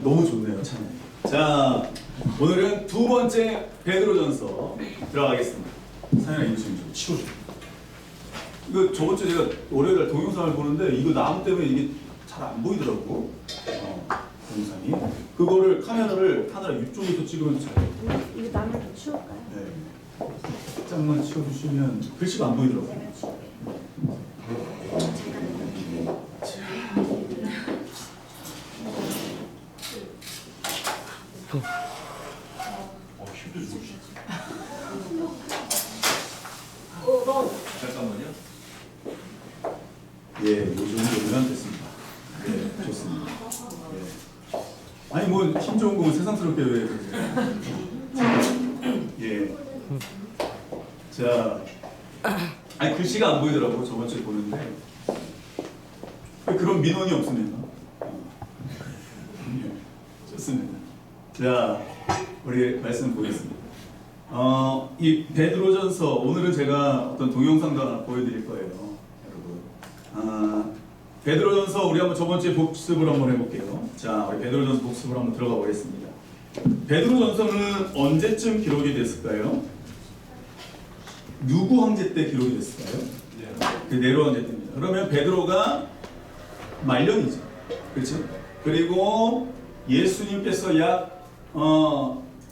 너무 좋네요, 참. 자, 오늘은 두 번째 베드로전서 들어가겠습니다. 사연아, 이거 좀 치워줘. 이거 저번 주에 제가 월요일날 동영상을 보는데 이거 나무 때문에 이게 잘 안 보이더라고. 동영상이. 그거를 카메라를 하나 이쪽에서 찍으면 잘 보여요. 이거 나무 좀 치울까요? 네. 살짝만 치워주시면 글씨가 안 보이더라고요. 내가 치울게. 힘도 주시. 잠깐만요. 예, 요 정도면 됐습니다. 네, 좋습니다. 예. 아니 뭐 힘 좋은 거 세상스럽게 왜 그러세요? 예. 자, 아니 글씨가 안 보이더라고 저번 주에 보는데 왜 그런 민원이 없습니까? 예, 좋습니다. 자, 우리 말씀 보겠습니다. 이 베드로전서 오늘은 제가 어떤 동영상도 하나 보여드릴 거예요, 여러분. 베드로전서 우리 한번 저번 주에 복습을 한번 해볼게요. 자, 우리 베드로전서 복습을 한번 들어가 보겠습니다. 베드로전서는 언제쯤 기록이 됐을까요? 누구 황제 때 기록이 됐을까요? 그 네로 황제 때입니다. 그러면 베드로가 말년이죠, 그렇죠? 그리고 예수님께서 약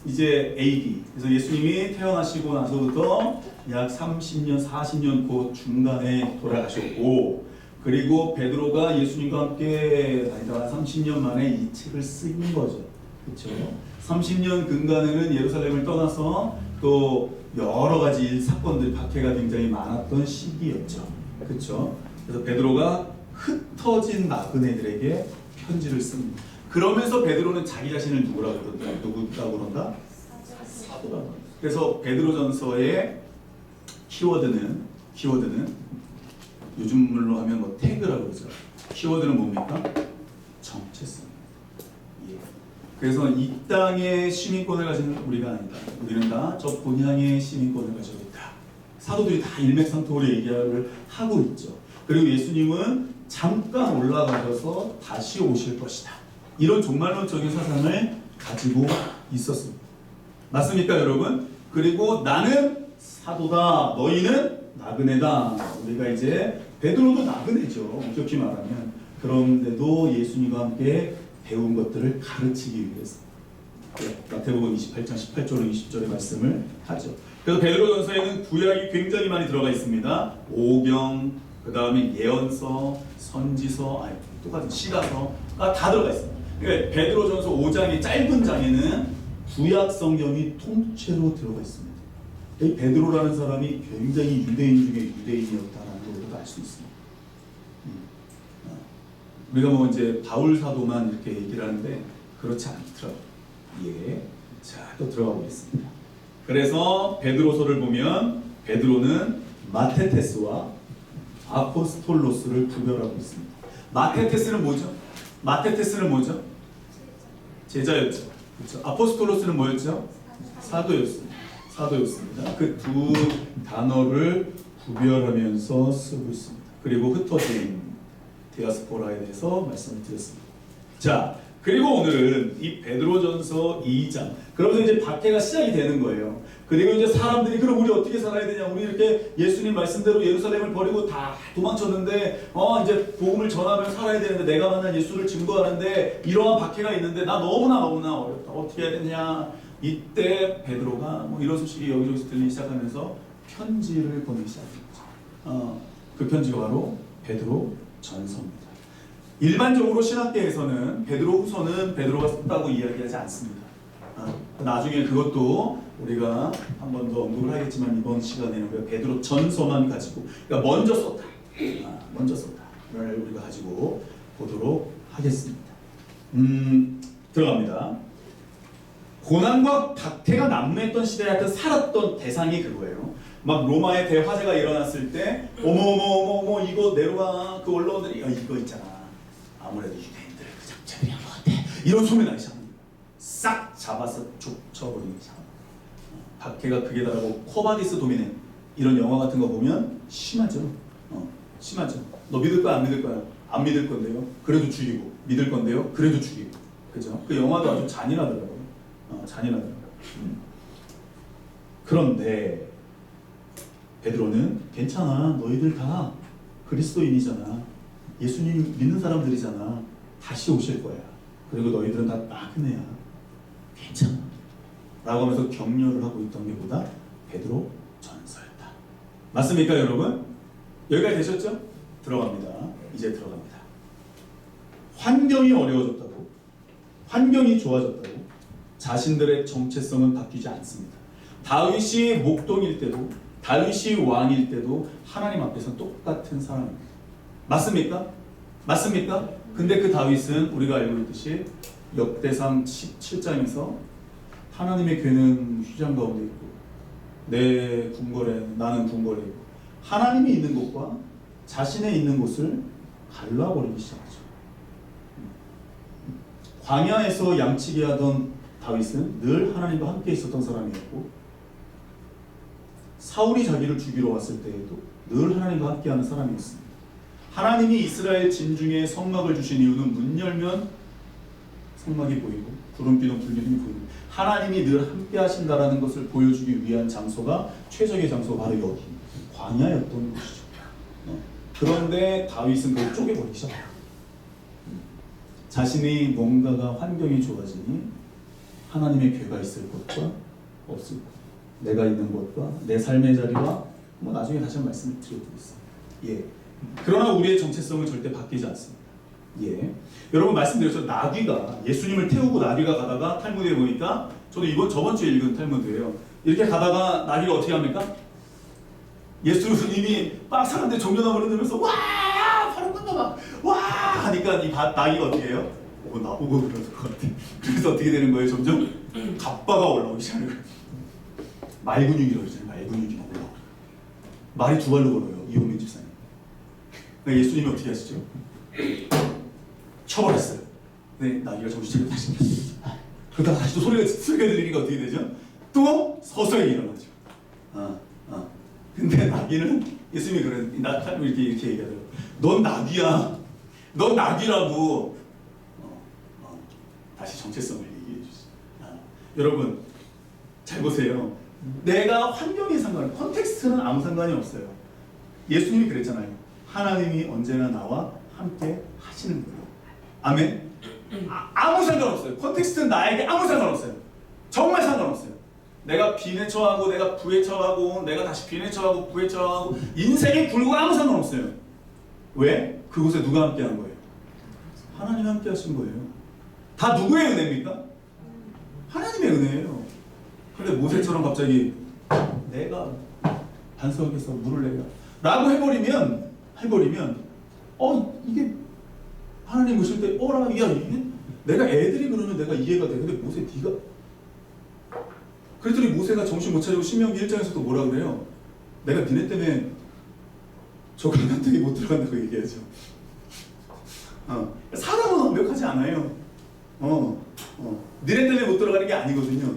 이제 AD, 그래서 예수님이 태어나시고 나서부터 약 30년, 40년 그 중간에 돌아가셨고, 그리고 베드로가 예수님과 함께 다니다가 30년 만에 이 책을 쓴 거죠. 그렇죠? 30년 근간에는 예루살렘을 떠나서 또 여러 가지 사건들, 박해가 굉장히 많았던 시기였죠. 그렇죠? 그래서 베드로가 흩어진 나그네들에게 편지를 씁니다. 그러면서 베드로는 자기 자신을 누구라고 그런다? 사도라고. 그래서 베드로전서의 키워드는 요즘 말로 하면 뭐 태그라고 그러죠. 키워드는 뭡니까? 정체성입니다. 예. 그래서 이 땅의 시민권을 가진 우리가 아니다. 우리는 다 저 본향의 시민권을 가지고 있다. 사도들이 다 일맥상통으로 얘기를 하고 있죠. 그리고 예수님은 잠깐 올라가셔서 다시 오실 것이다. 이런 종말론적인 사상을 가지고 있었습니다. 맞습니까, 여러분? 그리고 나는 사도다, 너희는 나그네다. 우리가 이제 베드로도 나그네죠, 엄격히 말하면. 그런데도 예수님과 함께 배운 것들을 가르치기 위해서 마태복음 28장 18절로 20절의 말씀을 하죠. 그래서 베드로전서에는 구약이 굉장히 많이 들어가 있습니다. 오경, 그 다음에 예언서, 선지서, 똑같은 시가서가 다 들어가 있습니다. 그러니까 베드로전서 5장의 짧은 장에는 구약 성경이 통째로 들어가 있습니다. 이 베드로라는 사람이 굉장히 유대인 중에 유대인이었다는 걸 우리가 알 수 있습니다. 우리가 뭐 이제 바울 사도만 이렇게 얘기를 하는데 그렇지 않더라고요. 예. 자, 또 들어가 보겠습니다. 그래서 베드로서를 보면 베드로는 마테테스와 아포스톨로스를 구별하고 있습니다. 마테테스는 뭐죠? 제자였죠. 그렇죠. 아포스톨로스는 뭐였죠? 사도였습니다. 그 두 단어를 구별하면서 쓰고 있습니다. 그리고 흩어진 디아스포라에 대해서 말씀을 드렸습니다. 자, 그리고 오늘은 이 베드로전서 2장. 그러면서 이제 박해가 시작이 되는 거예요. 그리고 이제 사람들이 그럼 우리 어떻게 살아야 되냐? 우리 이렇게 예수님 말씀대로 예루살렘을 버리고 다 도망쳤는데 이제 복음을 전하며 살아야 되는데 내가 만난 예수를 증거하는데 이러한 박해가 있는데 나 너무나 어렵다. 어떻게 해야 되냐? 이때 베드로가 뭐 이런 소식이 여기저기서 들리기 시작하면서 편지를 보내기 시작합니다. 그 편지가 바로 베드로 전서입니다. 일반적으로 신학계에서는 베드로 후서는 베드로가 썼다고 이야기하지 않습니다. 나중에 그것도 우리가 한 번 더 언급을 하겠지만 이번 시간에는 우리가 베드로 전서만 가지고, 그러니까 먼저 썼다를 우리가 가지고 보도록 하겠습니다. 들어갑니다. 고난과 박해가 난무했던 시대에 하여튼 살았던 대상이 그거예요. 막 로마의 대화재가 일어났을 때 어머 이거 네로가 그 언론들이 이거 있잖아, 아무래도 유대인들 그 작자들이 한 것 같아, 이런 소리 나기 시작합니다. 싹 잡아서 쫓아버리기 시작합니다. 박해가 극에 달하고 코바디스 도미네 이런 영화 같은 거 보면 심하죠. 심하죠. 너 믿을 거야 안 믿을 거야? 안 믿을 건데요. 그래도 죽이고, 믿을 건데요. 그래도 죽이고. 그죠? 그 영화도 아주 잔인하더라고요. 잔인하더라고요. 그런데 베드로는 괜찮아. 너희들 다 그리스도인이잖아. 예수님 믿는 사람들이잖아. 다시 오실 거야. 그리고 너희들은 다 나은 애야. 괜찮아. 라고 하면서 격려를 하고 있던 게 보다 베드로 전서였다. 맞습니까, 여러분? 여기까지 되셨죠? 들어갑니다. 이제 들어갑니다. 환경이 어려워졌다고, 환경이 좋아졌다고 자신들의 정체성은 바뀌지 않습니다. 다윗이 목동일 때도, 다윗이 왕일 때도 하나님 앞에서 똑같은 사람입니다. 맞습니까? 맞습니까? 근데 그 다윗은 우리가 알고 있듯이 역대상 17장에서 하나님의 괴는 휘장 가운데 있고 내 궁궐에 나는 궁궐에 있고 하나님이 있는 곳과 자신의 있는 곳을 갈라버리기 시작하죠. 광야에서 양치기 하던 다윗은 늘 하나님과 함께 있었던 사람이었고 사울이 자기를 죽이러 왔을 때에도 늘 하나님과 함께하는 사람이었습니다. 하나님이 이스라엘 진중에 성막을 주신 이유는 문 열면 성막이 보이고 구름비는 불기둥이 보이고 하나님이 늘 함께 하신다라는 것을 보여주기 위한 장소가 최적의 장소가 바로 여기 광야였던 곳이죠. 그런데 다윗은 그걸 쪼개버리기 시작해요. 자신이 뭔가가 환경이 좋아지니 하나님의 괴가 있을 것과 없을 것, 내가 있는 것과 내 삶의 자리와 나중에 다시 한번 말씀을 드려드리겠습니다. 예. 그러나 우리의 정체성은 절대 바뀌지 않습니다. 예. 여러분 말씀드렸죠. 나귀가 예수님을 태우고 나귀가 가다가 탈무드에 보니까 저도 저번 주에 읽은 탈무드예요. 이렇게 가다가 나귀가 어떻게 합니까? 예수님이 막 사람들 종려나무를 들면서 와 바로 끝나막 와 하니까 이 나귀가 어떻게 해요? 나보고 그럴 것 같아. 그래서 어떻게 되는 거예요? 점점 갑바가 올라오기 시작해요. 말근육이라고 그러잖아요. 말근육이 올라오고 말이 두 발로 걸어요. 이용민 집사님. 그러니까 예수님이 어떻게 하시죠? 쳐버렸어요. 네, 나귀가 정신 차리고 다시 그러다가 다시 또 소리가 들리니까 어떻게 되죠? 또 서서히 일어나죠. 근데 나귀는 예수님이 이렇게 얘기하더라고요. 넌 나귀야. 넌 나귀라고. 다시 정체성을 얘기해 주시죠. 여러분 잘 보세요. 내가 환경에 컨텍스트는 아무 상관이 없어요. 예수님이 그랬잖아요. 하나님이 언제나 나와 함께 하시는 거예요. 아멘. 아무 상관없어요. 컨텍스트는 나에게 아무 상관없어요. 정말 상관없어요. 내가 빈에 처하고 내가 부에 처하고 내가 다시 빈에 처하고 부에 처하고 인생의 굴고 아무 상관없어요. 왜? 그곳에 누가 함께 한 거예요? 하나님 함께 하신 거예요. 다 누구의 은혜입니까? 하나님의 은혜예요. 근데 모세처럼 갑자기 내가 반석에서 물을 내려 라고 해버리면 이게 하나님 오실 때 야 이게 내가 애들이 그러면 내가 이해가 돼. 근데 모세 네가 그랬더니 모세가 정신 못 차리고 신명기 1장에서도 뭐라 그래요? 내가 니네 때문에 저 강간등이 못 들어간다고 얘기하죠. 사람은 완벽하지 않아요. 니네 때문에 못 들어가는 게 아니거든요.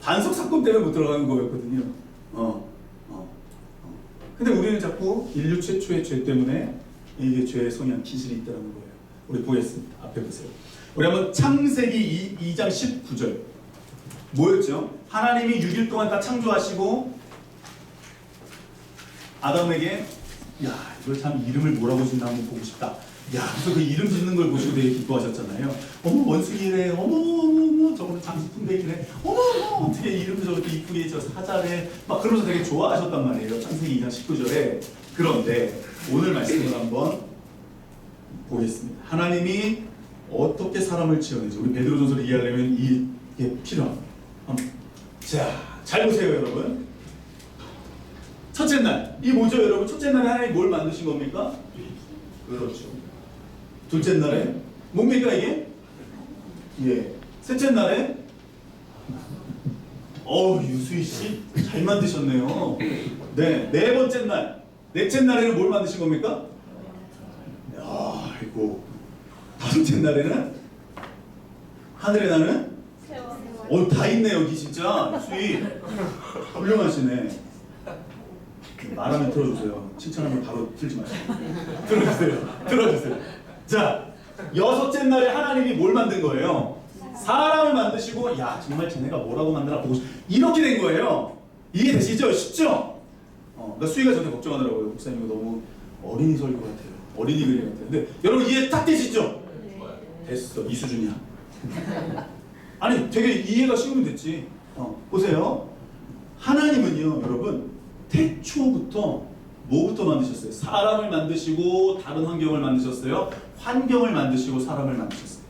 반석 사건 때문에 못 들어가는 거였거든요. 근데 우리는 자꾸 인류 최초의 죄 때문에 이게 죄의 성향 기질이 있다는 거예요. 우리 보겠습니다. 앞에 보세요. 우리 한번 창세기 2장 19절 뭐였죠? 하나님이 6일 동안 다 창조하시고 아담에게 야 이걸 참 이름을 뭐라고 짓나 한번 보고 싶다. 야 그래서 그 이름 짓는 걸 보시고 되게 기뻐하셨잖아요. 어머 원숭이래. 어머 저거는 장수풍뎅이래. 어머 어떻게 이름도 저렇게 이쁘게 저 사자래. 막 그러면서 되게 좋아하셨단 말이에요. 창세기 2장 19절에. 그런데 오늘 말씀을 한번 보겠습니다. 하나님이 어떻게 사람을 지어내지? 우리 베드로전서를 이해하려면 이게 필요합니다. 자, 잘 보세요 여러분. 첫째 날, 이 뭐죠 여러분? 첫째 날에 하나님이 뭘 만드신 겁니까? 그렇죠. 둘째 날에 뭡니까 이게? 예. 셋째 날에 유수희 씨 잘 만드셨네요. 네. 네 번째 날, 넷째 날에는 뭘 만드신 겁니까? 아이고. 다섯째 날에는 하늘에 나는 다 있네 여기 진짜. 수희 훌륭하시네. 말하면 들어주세요. 칭찬하면 바로 틀지 마시고 들어주세요. 자, 여섯째 날에 하나님이 뭘 만든 거예요? 사람을 만드시고 야 정말 쟤네가 뭐라고 만드나 보고 이렇게 된 거예요. 이해되시죠? 쉽죠? 그러니까 수희가 저한테 걱정하더라고요. 목사님 이거 너무 어린이 설교 같아요. 어린이 그림 같아요. 근데 여러분 이해 딱 되시죠? 됐어. 이 수준이야. 아니 되게 이해가 쉬우면 됐지. 보세요. 하나님은요 여러분 태초부터 뭐부터 만드셨어요? 사람을 만드시고 다른 환경을 만드셨어요. 환경을 만드시고 사람을 만드셨어요.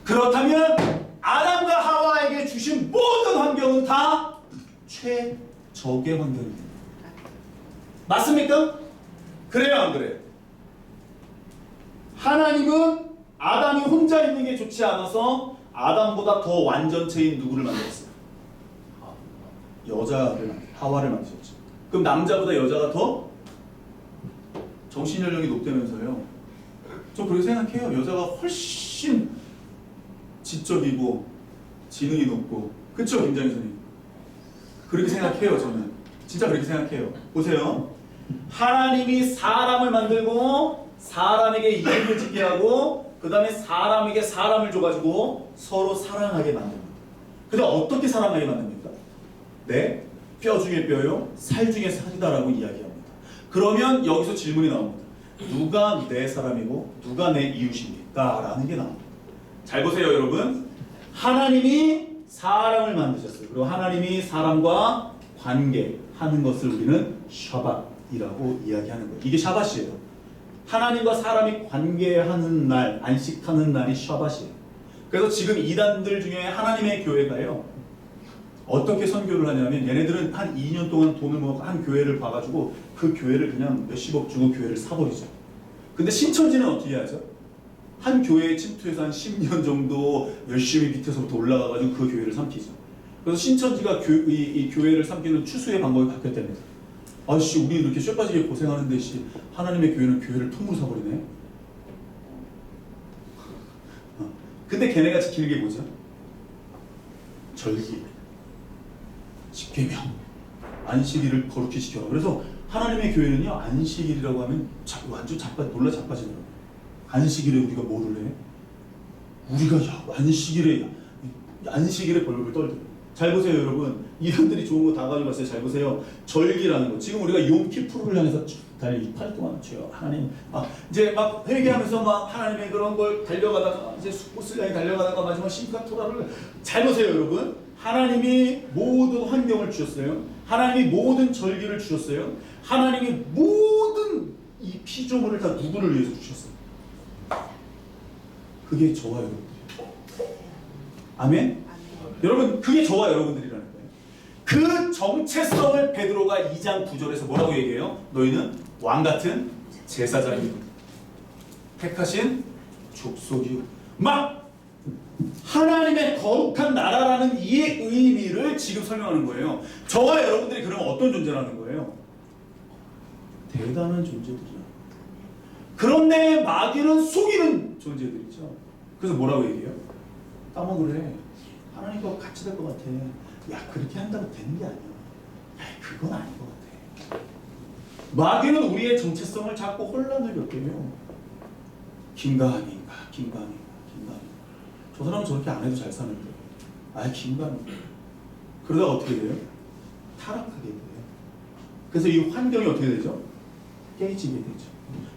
그렇다면 아담과 하와에게 주신 모든 환경은 다 최적의 환경입니다. 맞습니까? 그래요 안 그래요? 하나님은 아담이 혼자 있는 게 좋지 않아서 아담보다 더 완전체인 누구를 만들었어요? 하와를 만드셨죠. 그럼 남자보다 여자가 더 정신연령이 높다면서요. 저 그렇게 생각해요. 여자가 훨씬 지적이고 지능이 높고 그쵸 김장희 선생님? 그렇게 생각해요 저는. 진짜 그렇게 생각해요. 보세요. 하나님이 사람을 만들고 사람에게 이름을 짓게 하고 그 다음에 사람에게 사람을 줘가지고 서로 사랑하게 만듭니다. 근데 어떻게 사랑하게 만듭니까? 네? 뼈 중에 뼈요, 살 중에 살이다라고 이야기합니다. 그러면 여기서 질문이 나옵니다. 누가 내 사람이고 누가 내 이웃입니까? 라는 게 나옵니다. 잘 보세요 여러분. 하나님이 사람을 만드셨어요. 그리고 하나님이 사람과 관계하는 것을 우리는 샤밧이라고 이야기하는 거예요. 이게 샤밧이에요. 하나님과 사람이 관계하는 날, 안식하는 날이 샤밧이에요. 그래서 지금 이단들 중에 하나님의 교회가요. 어떻게 선교를 하냐면 얘네들은 한 2년 동안 돈을 모아서 한 교회를 봐가지고 그 교회를 그냥 몇십억 주고 교회를 사버리죠. 근데 신천지는 어떻게 하죠? 한 교회에 침투해서 한 10년 정도 열심히 밑에서부터 올라가가지고 그 교회를 삼키죠. 그래서 신천지가 이 교회를 삼키는 추수의 방법이 바뀌었답니다. 아씨 우리 이렇게 쇠빠지게 고생하는데 씨 하나님의 교회는 교회를 통으로 사버리네. 근데 걔네가 지키는 게 뭐죠? 절기, 십계명, 안식일을 거룩히 시켜라. 그래서 하나님의 교회는요 안식일이라고 하면 완전 놀라 자빠지더라고요. 안식일에 우리가 뭐를 해? 우리가 안식일에 벌벌 떨더라고요. 잘 보세요 여러분. 이분들이 좋은 거 다 가지고 왔어요. 잘 보세요. 절기라는 거. 지금 우리가 욤키푸르를 향해서 달리 8 동안 주여 하나님 이제 막 회개하면서 막 하나님의 그런 걸 달려가다가 이제 숫꽃을 향해 달려가다가 마지막 심카토라를 잘 보세요 여러분. 하나님이 모든 환경을 주셨어요. 하나님이 모든 절기를 주셨어요. 하나님이 모든 이 피조물을 다 누구를 위해서 주셨어요? 그게 저와 여러분들이에요. 아멘? 여러분 그게 저와 여러분들이라는 거예요. 그 정체성을 베드로가 2장 9절에서 뭐라고 얘기해요? 너희는 왕같은 제사장이요 택하신 족속이요. 막 하나님의 거룩한 나라라는 이 의미를 지금 설명하는 거예요. 저와 여러분들이 그러면 어떤 존재라는 거예요? 대단한 존재들이야. 그런데 마귀는 속이는 존재들이죠. 그래서 뭐라고 얘기해요? 까먹으래. 하나님과 같이 될 것 같아. 야 그렇게 한다고 되는 게 아니야. 야 그건 아닌 것 같아. 마귀는 우리의 정체성을 자꾸 혼란을 겪게 해요. 김가한인가 저 사람은 저렇게 안 해도 잘 사는데 김가한 그러다가 어떻게 돼요? 타락하게 돼요. 그래서 이 환경이 어떻게 되죠? 깨지게 되죠.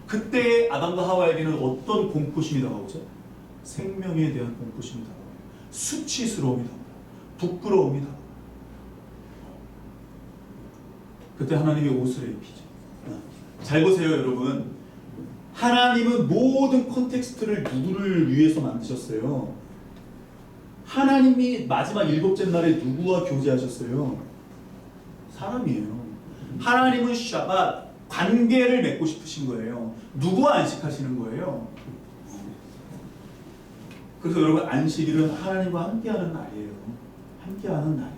그때 아담과 하와에게는 어떤 공포심이 다가오죠? 생명에 대한 공포심이 다가와요. 수치스러움이 다가와요. 부끄러움이 다가와요. 그때 하나님의 옷을 입히죠. 잘 보세요 여러분. 하나님은 모든 콘텍스트를 누구를 위해서 만드셨어요? 하나님이 마지막 7째 날에 누구와 교제하셨어요? 사람이에요. 하나님은 샤밧 관계를 맺고 싶으신 거예요. 누구와 안식하시는 거예요? 그래서 여러분 안식일은 하나님과 함께하는 날이에요. 함께하는 날.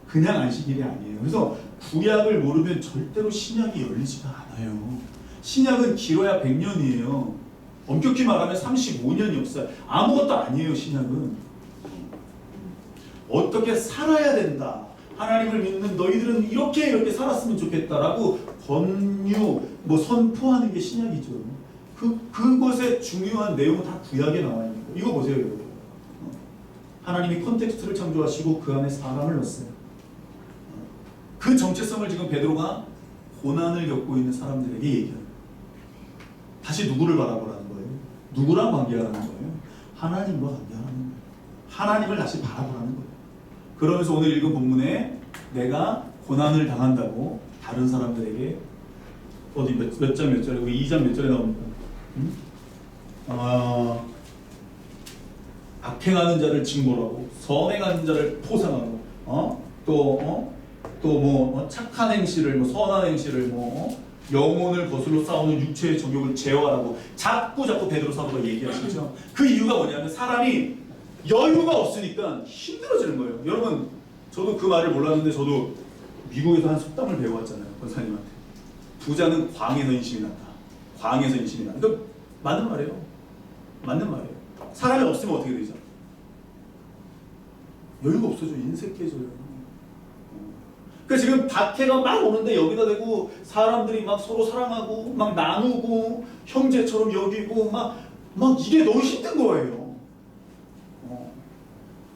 그냥 안식일이 아니에요. 그래서 구약을 모르면 절대로 신약이 열리지가 않아요. 신약은 길어야 100년이에요. 엄격히 말하면 35년 역사. 아무것도 아니에요 신약은. 어떻게 살아야 된다. 하나님을 믿는 너희들은 이렇게 살았으면 좋겠다라고 선포하는 게 신약이죠. 그것의 중요한 내용은 다 구약에 나와 있는 거예요. 이거 보세요 여러분. 하나님이 컨텍스트를 창조하시고 그 안에 사람을 넣었어요. 그 정체성을 지금 베드로가 고난을 겪고 있는 사람들에게 얘기해요. 다시 누구를 바라보라는 거예요? 누구랑 관계하라는 거예요? 하나님과 관계하라는 거예요. 하나님을 다시 바라보라는 거예요. 그러면서 오늘 읽은 본문에 내가 고난을 당한다고 다른 사람들에게 어디 몇 장 몇 절에 2장 몇 절에 나옵니까? 악행하는 자를 징벌하고 선행하는 자를 포상하고 착한 행실을 선한 행실을 영혼을 거슬러 싸우는 육체의 정욕을 제어하라고 자꾸 베드로 사도가 얘기하시죠. 그 이유가 뭐냐면 사람이 여유가 없으니까 힘들어지는 거예요. 여러분 저도 그 말을 몰랐는데 저도 미국에서 한 속담을 배워왔잖아요. 권사님한테. 부자는 광에서 인심이 난다. 광에서 인심이 난다. 그러니까 맞는 말이에요. 맞는 말이에요. 사람이 없으면 어떻게 되죠? 여유가 없어져. 인생 깨져요. 그러니까 지금 박해가 막 오는데 여기다 대고 사람들이 막 서로 사랑하고 막 나누고 형제처럼 여기고 막 이게 너무 힘든 거예요.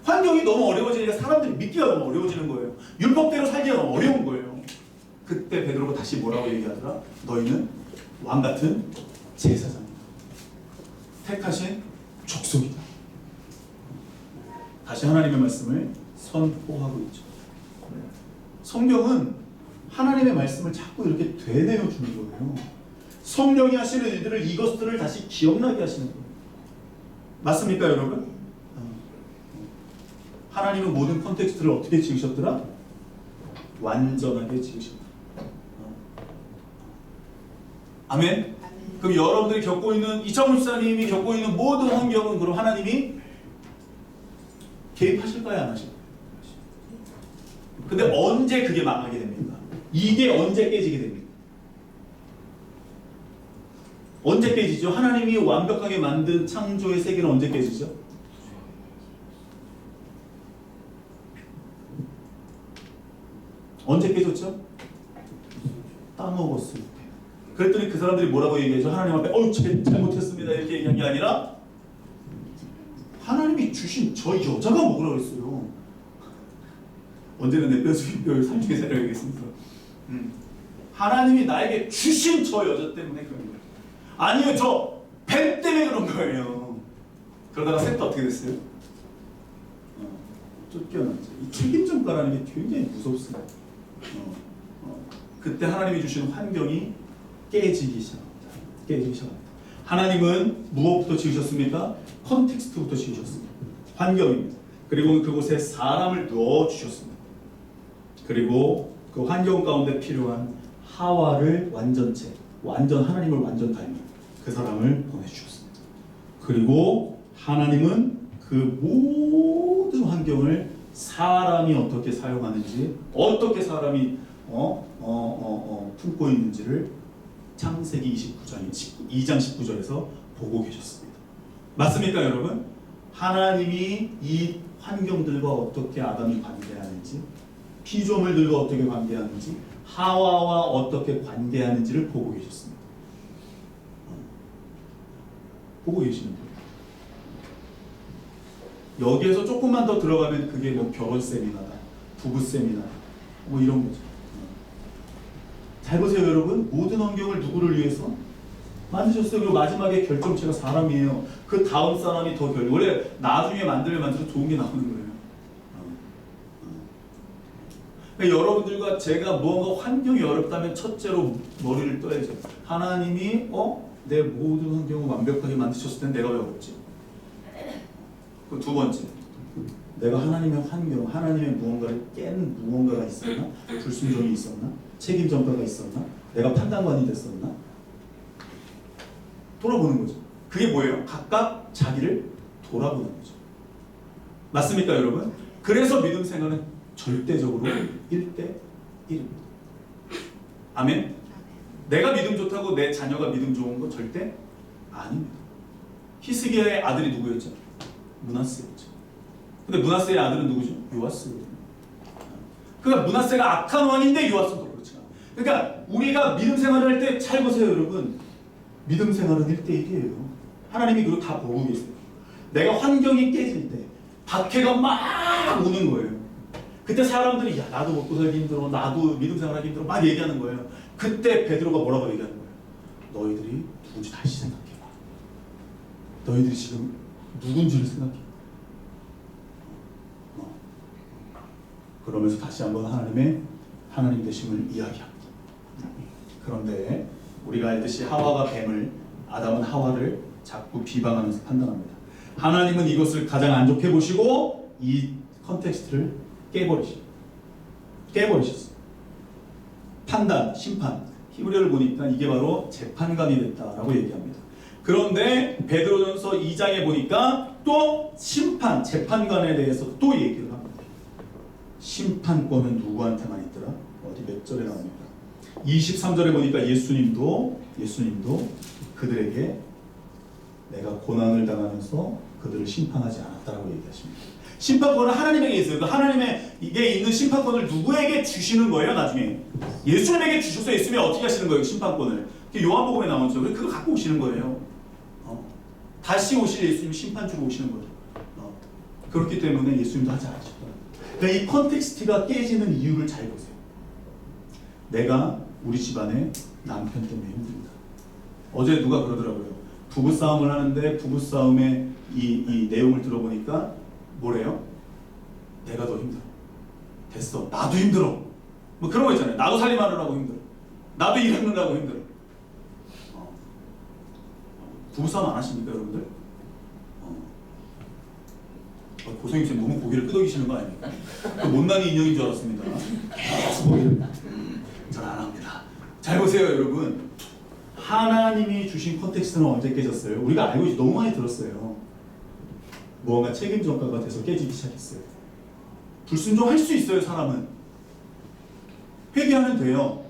환경이 너무 어려워지니까 사람들이 믿기가 너무 어려워지는 거예요. 율법대로 살기가 너무 어려운 거예요. 그때 베드로가 다시 뭐라고 얘기하더라? 너희는 왕같은 제사장이다. 택하신 족속이다. 다시 하나님의 말씀을 선포하고 있죠. 성경은 하나님의 말씀을 자꾸 이렇게 되뇌어 주는 거예요. 성령이 하시는 일들을 이것들을 다시 기억나게 하시는 거예요. 맞습니까 여러분? 하나님은 모든 컨텍스트를 어떻게 지으셨더라? 완전하게 지으셨다. 아멘? 그럼 여러분들이 겪고 있는 이창훈 집사님이 겪고 있는 모든 환경은 그럼 하나님이 개입하실까요? 안 하실까요? 근데 언제 그게 망하게 됩니까? 이게 언제 깨지게 됩니까? 언제 깨지죠? 하나님이 완벽하게 만든 창조의 세계는 언제 깨지죠? 언제 깨졌죠? 따먹었을 때. 그랬더니 그 사람들이 뭐라고 얘기하죠? 하나님 앞에 잘못했습니다 이렇게 얘기한 게 아니라 하나님이 주신 저 여자가 먹으라고 했어요. 언제는 내 뼈 중에 뼈를 삼중에 살려야겠습니다. 하나님이 나에게 주신 저 여자 때문에 그런 거예요. 아니면 저 뱀 때문에 그런 거예요. 그러다가 셋도 어떻게 됐어요? 쫓겨났죠. 이 책임전가라는 게 굉장히 무섭습니다. 그때 하나님이 주신 환경이 깨지기 시작합니다. 하나님은 무엇부터 지으셨습니까? 컨텍스트부터 지으셨습니다. 환경입니다. 그리고 그곳에 사람을 넣어주셨습니다. 그리고 그 환경 가운데 필요한 하와를 하나님을 완전 닮은 그 사람을 보내주셨습니다. 그리고 하나님은 그 모든 환경을 사람이 어떻게 사용하는지, 어떻게 사람이 품고 있는지를 창세기 2장 19절에서 보고 계셨습니다. 맞습니까 여러분? 하나님이 이 환경들과 어떻게 아담이 관계하는지, 피조물들과 어떻게 관계하는지, 하와와 어떻게 관계하는지를 보고 계셨습니다. 보고 계시는 거예요. 여기에서 조금만 더 들어가면 그게 뭐 결혼 세미나다, 부부 세미나, 뭐 이런 거죠. 잘 보세요 여러분. 모든 환경을 누구를 위해서 만드셨어요. 그리고 마지막에 결정체가 사람이에요. 그 다음 사람이 원래 나중에 만들면 좋은 게 나오는 거예요. 그러니까 여러분들과 제가 무언가 환경이 어렵다면 첫째로 머리를 떠야죠. 하나님이 내 모든 환경을 완벽하게 만드셨을 땐 내가 왜 어렵지? 그 두 번째, 내가 하나님의 환경, 하나님의 무언가를 깬 무언가가 있었나? 불순종이 있었나? 책임전가가 있었나? 내가 판단관이 됐었나? 돌아보는 거죠. 그게 뭐예요? 각각 자기를 돌아보는 거죠. 맞습니까 여러분? 그래서 믿음 생활은 절대적으로 1대1입니다. 아멘? 내가 믿음 좋다고 내 자녀가 믿음 좋은 건 절대 아닙니다. 히스기야의 아들이 누구였죠? 므낫세였죠. 근데 므낫세의 아들은 누구죠? 요아스거든요. 그러니까 므낫세가 악한 왕인데 요아스도 그렇지 않아요. 그러니까 우리가 믿음 생활을 할 때 잘 보세요 여러분. 믿음 생활은 1대1이에요. 하나님이 그거 다 보고 계세요. 내가 환경이 깨질 때, 박해가 막 오는 거예요. 그때 사람들이 야 나도 먹고 살기 힘들어, 나도 믿음 생활하기 힘들어 막 얘기하는 거예요. 그때 베드로가 뭐라고 얘기하는 거예요? 너희들이 누군지 다시 생각해봐. 너희들이 지금 누군지를 생각해. 그러면서 다시 한번 하나님 되심을 이야기합니다. 그런데 우리가 알듯이 아담은 하와를 자꾸 비방하면서 판단합니다. 하나님은 이것을 가장 안 좋게 보시고 이 컨텍스트를 깨버리셨어요. 판단, 심판. 히브리어를 보니까 이게 바로 재판관이 됐다라고 얘기합니다. 그런데 베드로전서 2장에 보니까 또 심판, 재판관에 대해서 또 얘기를 합니다. 심판권은 누구한테만 있더라? 어디 몇 절에 나옵니까? 23절에 보니까 예수님도 그들에게 내가 고난을 당하면서 그들을 심판하지 않았다라고 얘기하십니다. 심판권은 하나님에게 있어요. 그 하나님에게 있는 심판권을 누구에게 주시는 거예요? 나중에 예수님에게 주셔서 예수님이 어떻게 하시는 거예요? 심판권을 요한복음에 나오죠. 그거 갖고 오시는 거예요. 다시 오실 예수님이 심판주로 오시는 거예요. 그렇기 때문에 예수님도 하지 않으셨더라고요. 그러니까 이 컨텍스트가 깨지는 이유를 잘 보세요. 내가 우리 집안의 남편 때문에 힘듭니다. 어제 누가 그러더라고요. 부부싸움을 하는데 부부싸움의 이 내용을 들어보니까 뭐래요? 내가 더 힘들어. 됐어. 나도 힘들어. 뭐 그런 거 있잖아요. 나도 살림하느라고 힘들어. 나도 일하느라고 힘들어. 부부싸움 안 하십니까 여러분들? 고성님 너무 고개를 끄덕이시는 거 아닙니까? 못난이 인형인 줄 알았습니다. 계속 고개를 잘 안 합니다. 잘 보세요 여러분. 하나님이 주신 컨텍스트는 언제 깨졌어요? 우리가 알고 너무 많이 들었어요. 무언가 책임 전가가 돼서 깨지기 시작했어요. 불순종할 수 있어요. 사람은 회개하면 돼요.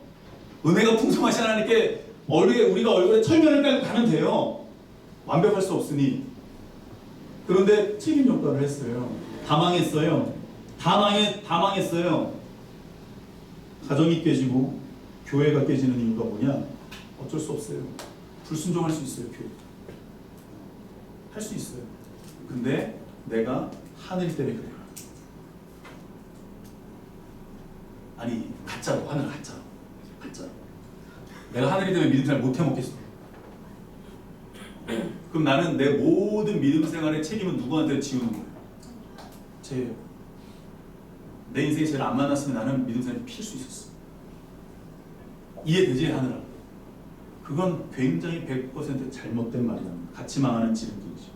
은혜가 풍성하신 하나님께 우리가 얼굴에 철면을 깔고 가면 돼요. 완벽할 수 없으니. 그런데 책임 전가를 했어요. 다 망했어요. 다 망했어요. 가정이 깨지고 교회가 깨지는 이유가 뭐냐? 어쩔 수 없어요. 불순종할 수 있어요. 교회 할 수 있어요. 근데 내가 하늘 때문에 그래요. 아니 가짜로 하늘 가짜로. 내가 하늘이 때문에 믿음 생활 못 해먹겠어. 그럼 나는 내 모든 믿음 생활의 책임은 누구한테 지우는 거예요? 제 인생에 제일 안 만났으면 나는 믿음 생활을 필 수 있었어. 이해되지 하느라. 그건 굉장히 100% 잘못된 말이랍니다. 같이 망하는 지름길이죠.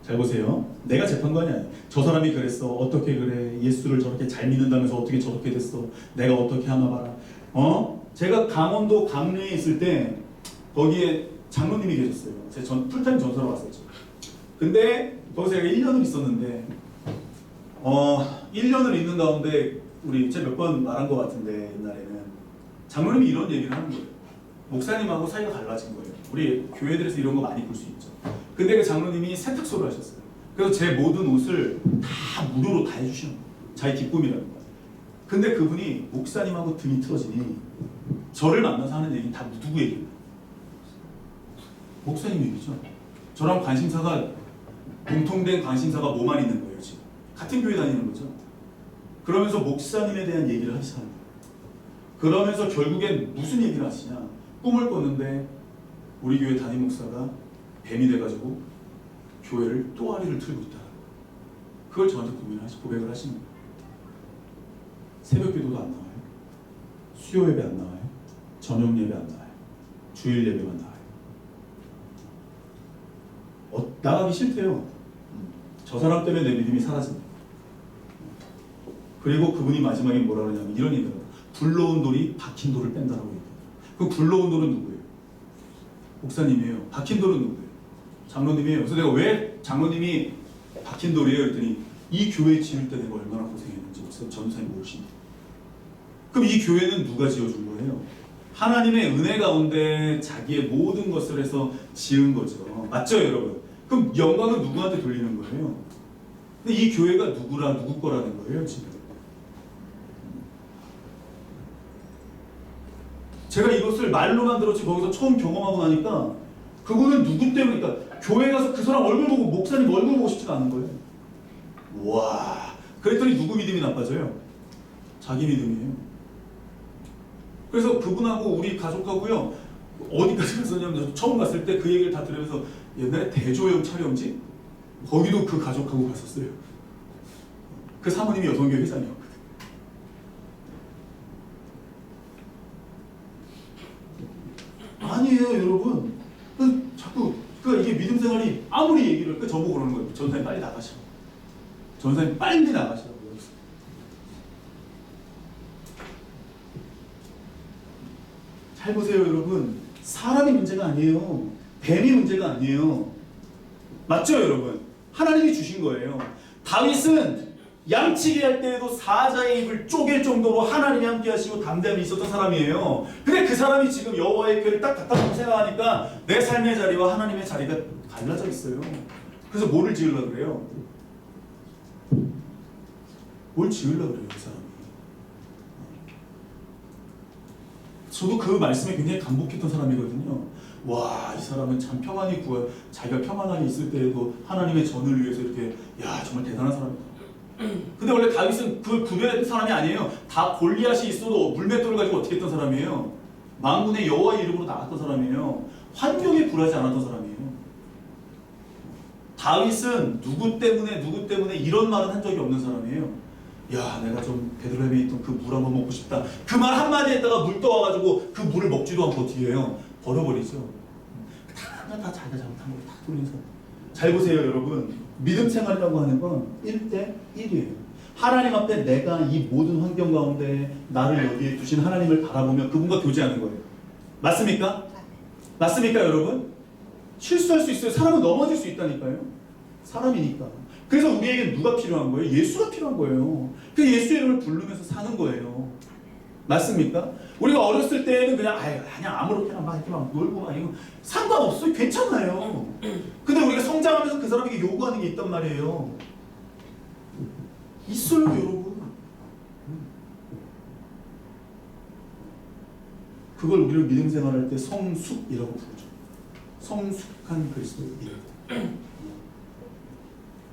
잘 보세요. 내가 재판관이 아니야. 저 사람이 그랬어. 어떻게 그래. 예수를 저렇게 잘 믿는다면서 어떻게 저렇게 됐어. 내가 어떻게 하나 봐라. 제가 강원도 강릉에 있을 때 거기에 장로님이 계셨어요. 제가 풀타임 전설로 왔었죠. 근데 거기서 제가 1년을 있었는데 1년을 있는 가운데 제가 몇 번 말한 것 같은데 옛날에는 장로님이 이런 얘기를 하는 거예요. 목사님하고 사이가 달라진 거예요. 우리 교회들에서 이런 거 많이 볼 수 있죠. 근데 그 장로님이 세탁소를 하셨어요. 그래서 제 모든 옷을 다 무료로 다 해주시는 거예요. 자기 기쁨이라는 거예요. 근데 그분이 목사님하고 등이 틀어지니 저를 만나서 하는 얘기는 다 누구 얘기예요? 목사님 얘기죠. 저랑 관심사가 공통된 관심사가 뭐만 있는 거예요 지금. 같은 교회 다니는 거죠. 그러면서 목사님에 대한 얘기를 하시는 거예요. 그러면서 결국엔 무슨 얘기를 하시냐. 꿈을 꿨는데 우리 교회 담임 목사가 뱀이 돼가지고 교회를 또아리를 틀고 있다. 그걸 저한테 고백을 하시는 거예요. 새벽 기도도 안 나와요. 수요 예배 안 나와요. 저녁 예배 안 나와요. 주일 예배만 나와요. 나가기 싫대요. 저 사람 때문에 내 믿음이 사라진다. 그리고 그분이 마지막에 뭐라 그러냐면 이런 얘기를 합니다. 굴러온 돌이 박힌 돌을 뺀다라고 얘기해요. 그 굴러온 돌은 누구예요? 목사님이에요. 박힌 돌은 누구예요? 장로님이에요. 그래서 내가 왜 장로님이 박힌 돌이에요? 그랬더니 이 교회 지을 때 내가 얼마나 고생했는지 전도사님 모르시니. 그럼 이 교회는 누가 지어준 거예요? 하나님의 은혜 가운데 자기의 모든 것을 해서 지은 거죠. 맞죠 여러분? 그럼 영광은 누구한테 돌리는 거예요? 근데 이 교회가 누구 거라는 거예요 지금? 제가 이것을 말로만 들었지 거기서 처음 경험하고 나니까 그거는 누구 때문일까? 교회 가서 그 사람 얼굴 보고 목사님 얼굴 보고 싶지가 않은 거예요. 와, 그랬더니 누구 믿음이 나빠져요? 자기 믿음이에요. 그래서 그분하고 우리 가족하고요, 어디까지 갔었냐면 처음 갔을 때 그 얘기를 다 들으면서 옛날에 대조영 촬영지? 거기도 그 가족하고 갔었어요. 그 사모님이 여성교회 회장이었거든. 아니에요, 여러분. 자꾸 이게 믿음 생활이 아무리 얘기를 저보고 그러는 거예요. 전사님 빨리 나가셔. 전사님 빨리 나가시라고. 잘 보세요, 여러분. 사람이 문제가 아니에요. 뱀이 문제가 아니에요. 맞죠, 여러분? 하나님이 주신 거예요. 다윗은 양치기 할 때에도 사자의 입을 쪼갤 정도로 하나님이 함께 하시고 담대함이 있었던 사람이에요. 근데 그 사람이 지금 여호와의 궤를 딱 갖다 놓고 생각하니까 내 삶의 자리와 하나님의 자리가 갈라져 있어요. 그래서 뭐를 지으려고 그래요? 뭘 지으려고 그래요, 그 사람이. 저도 그 말씀에 굉장히 감복했던 사람이거든요. 와, 이 사람은 참 평안히 자기가 평안하게 있을 때에도 하나님의 전을 위해서 이렇게, 야, 정말 대단한 사람이다. 근데 원래 다윗은 그 구별했던 사람이 아니에요. 다 골리앗이 있어도 물맷돌을 가지고 어떻게 했던 사람이에요. 만군의 여호와의 이름으로 나갔던 사람이에요. 환경에 굴하지 않았던 사람이에요. 다윗은 누구 때문에 이런 말은 한 적이 없는 사람이에요. 야, 내가 좀 베들레헴에 있던 그 물 한번 먹고 싶다. 그 말 한마디 했다가 물 떠와가지고 그 물을 먹지도 않고 뒤에요. 버려버리죠. 다 자기가 잘못한 걸 다 돌려서. 잘 보세요, 여러분. 믿음 생활이라고 하는 건 1대 1이에요. 하나님 앞에 내가 이 모든 환경 가운데 나를 여기에 두신 하나님을 바라보며 그분과 교제하는 거예요. 맞습니까? 맞습니까, 여러분? 실수할 수 있어요. 사람은 넘어질 수 있다니까요. 사람이니까. 그래서 우리에게 누가 필요한 거예요? 예수가 필요한 거예요. 그 예수의 이름을 부르면서 사는 거예요. 맞습니까? 우리가 어렸을 때는 그냥 아무렇게나 막 이렇게 막 놀고 막 이거 상관없어요. 괜찮아요. 근데 우리가 성장하면서 그 사람에게 요구하는 게 있단 말이에요. 있어요, 여러분. 그걸 우리를 믿음 생활할 때 성숙이라고 부르죠. 성숙한 그리스도인이라고.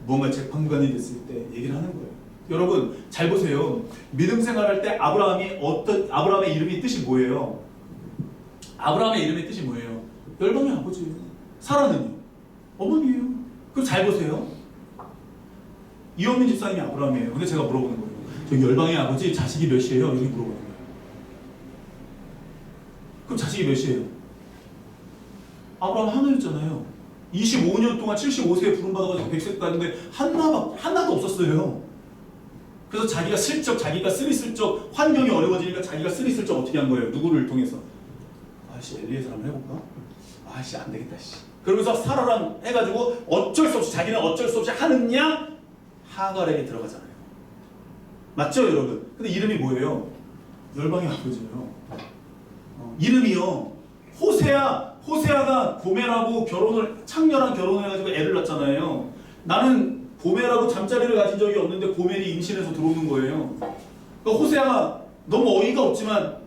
뭔가 재판관이 됐을 때 얘기를 하는 거예요. 여러분 잘 보세요. 믿음 생활할 때 아브라함의 이름의 뜻이 뭐예요? 아브라함의 이름의 뜻이 뭐예요? 열방의 아버지예요. 사라는요? 어머니예요. 그럼 잘 보세요. 이현민 집사님이 아브라함이에요. 근데 제가 물어보는 거예요. 저기 열방의 아버지 자식이 몇이에요? 이렇게 물어보는 거예요. 그럼 자식이 몇이에요? 아브라함 하나였잖아요. 25년 동안 75세에 부름받아가지고 100세까지 갔는데 하나도 없었어요. 그래서 자기가 스리슬쩍 환경이 어려워지니까 자기가 스리슬쩍 어떻게 한 거예요? 누구를 통해서? 아씨, 엘리에서 한번 해볼까? 아씨, 안 되겠다, 씨. 그러면서 사라랑 해가지고 자기는 어쩔 수 없이 하는 양 하갈에게 들어가잖아요. 맞죠, 여러분? 근데 이름이 뭐예요? 열방의 아버지예요. 이름이요. 호세아가 고멜하고 창녀랑 결혼을 해가지고 애를 낳잖아요. 나는 고멜하고 잠자리를 가진 적이 없는데 고멜이 임신해서 들어오는 거예요. 그러니까 호세아가 너무 어이가 없지만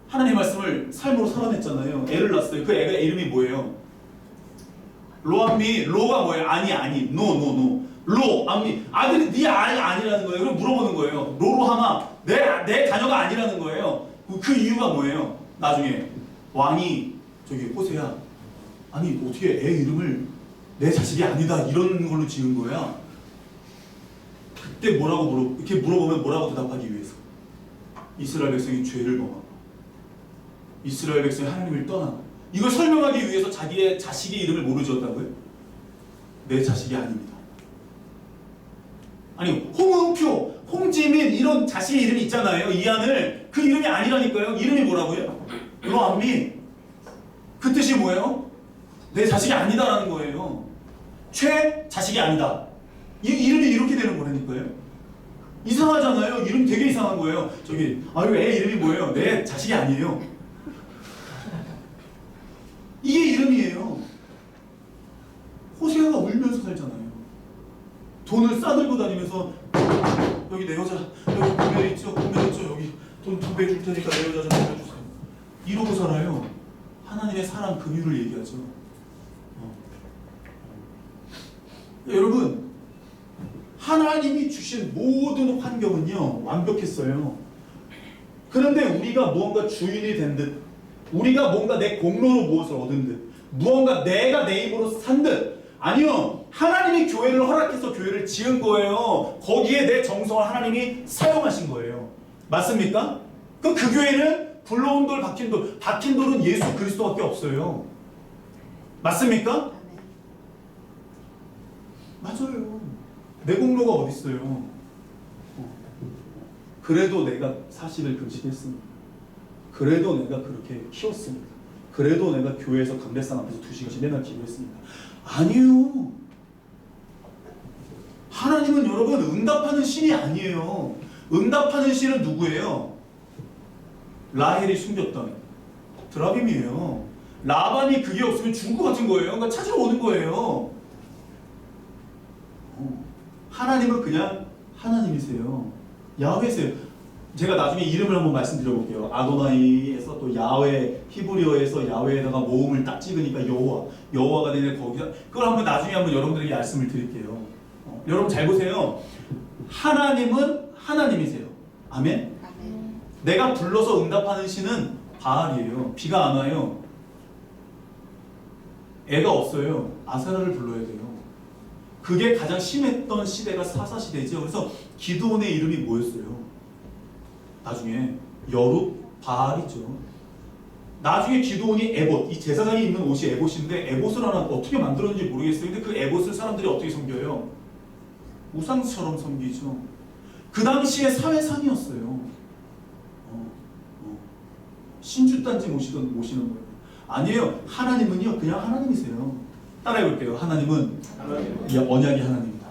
하나님의 말씀을 삶으로 살아냈잖아요. 애를 낳았어요. 그 애가 이름이 뭐예요? 로암미. 로가 뭐예요? 아니. 노. 로, 암미. 아들이 네 아니라는 거예요. 그럼 물어보는 거예요. 로로하마. 내 자녀가 아니라는 거예요. 그 이유가 뭐예요? 나중에 왕이 저기 호세야, 아니 어떻게 애 이름을 내 자식이 아니다 이런 걸로 지은 거야? 그때 이렇게 물어보면 뭐라고 대답하기 위해서? 이스라엘 백성이 죄를 범하고 이스라엘 백성이 하나님을 떠나고 이걸 설명하기 위해서 자기의 자식의 이름을 뭐로 지었다고요? 내 자식이 아닙니다. 아니 홍은표, 홍지민 이런 자식의 이름이 있잖아요. 이한을 그 이름이 아니라니까요. 이름이 뭐라고요? 로암미. 그 뜻이 뭐예요? 내 자식이 아니다라는 거예요. 자식이 아니다. 이 이름이 이렇게 되는 거라니까요. 이상하잖아요. 이름 되게 이상한 거예요. 애 이름이 뭐예요? 내 자식이 아니에요. 이게 이름이에요. 호세아가 울면서 살잖아요. 돈을 싸들고 다니면서 여기 내 여자, 여기 고멜 있죠? 여기 돈 2배 줄 테니까 내 여자 좀 살려주세요. 이러고 살아요. 하나님의 사랑 긍휼을 얘기하죠. 여러분 하나님이 주신 모든 환경은요 완벽했어요. 그런데 우리가 무언가 주인이 된 듯, 우리가 뭔가 내 공로로 무엇을 얻은 듯, 무언가 내가 내 힘으로 산 듯, 아니요, 하나님이 교회를 허락해서 교회를 지은 거예요. 거기에 내 정성을 하나님이 사용하신 거예요. 맞습니까? 그 교회는 불러온 돌 박힌 돌은 예수 그리스도밖에 없어요. 맞습니까? 맞아요. 내 공로가 어디 있어요? 그래도 내가 40일 금식했습니다. 그래도 내가 그렇게 키웠습니다. 그래도 내가 교회에서 강대상 앞에서 2시간씩 맨날 기도했습니다. 아니요. 하나님은 여러분 응답하는 신이 아니에요. 응답하는 신은 누구예요? 라헬이 숨겼던 드라빔이에요. 라반이 그게 없으면 죽을 것 같은 거예요. 그러니까 찾으러 오는 거예요. 하나님은 그냥 하나님이세요. 야훼세요. 제가 나중에 이름을 한번 말씀드려볼게요. 아도나이에서 또 야훼, 히브리어에서 야훼에다가 모음을 딱 찍으니까 여호와가 되는데 거기다 그걸 한번 나중에 한번 여러분들에게 말씀을 드릴게요. 여러분 잘 보세요. 하나님은 하나님이세요. 아멘? 아멘. 내가 불러서 응답하는 신은 바알이에요. 비가 안 와요. 애가 없어요. 아사라를 불러야 돼요. 그게 가장 심했던 시대가 사사시대죠. 그래서 기드온의 이름이 뭐였어요? 나중에 여룻 바알이죠. 나중에 기드온이 에봇, 이 제사장이 입는 옷이 에봇인데 에봇을 하나 어떻게 만들었는지 모르겠어요. 근데 그 에봇을 사람들이 어떻게 섬겨요? 우상처럼 섬기죠. 그 당시에 사회상이었어요. 신주단지 모시는 거예요. 아니에요. 하나님은요 그냥 하나님이세요. 따라해볼게요. 하나님은 언약의 하나님입니다.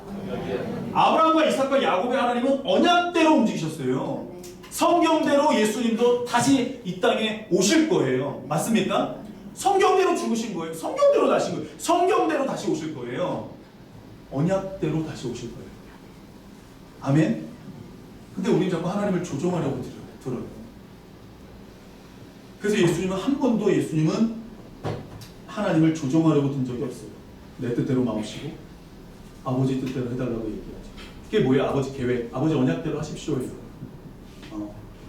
아브라함과 이삭과 야곱의 하나님은 언약대로 움직이셨어요. 성경대로 예수님도 다시 이 땅에 오실 거예요. 맞습니까? 성경대로 죽으신 거예요. 성경대로 나신 거예요. 성경대로 다시 오실 거예요. 언약대로 다시 오실 거예요. 아멘? 근데 우리는 자꾸 하나님을 조종하려고 들어요. 그래서 예수님은 한 번도 하나님을 조종하려고 든 적이 없어요. 내 뜻대로 마음씨고 아버지 뜻대로 해달라고 얘기하죠. 그게 뭐예요? 아버지 계획, 아버지 언약대로 하십시오예요.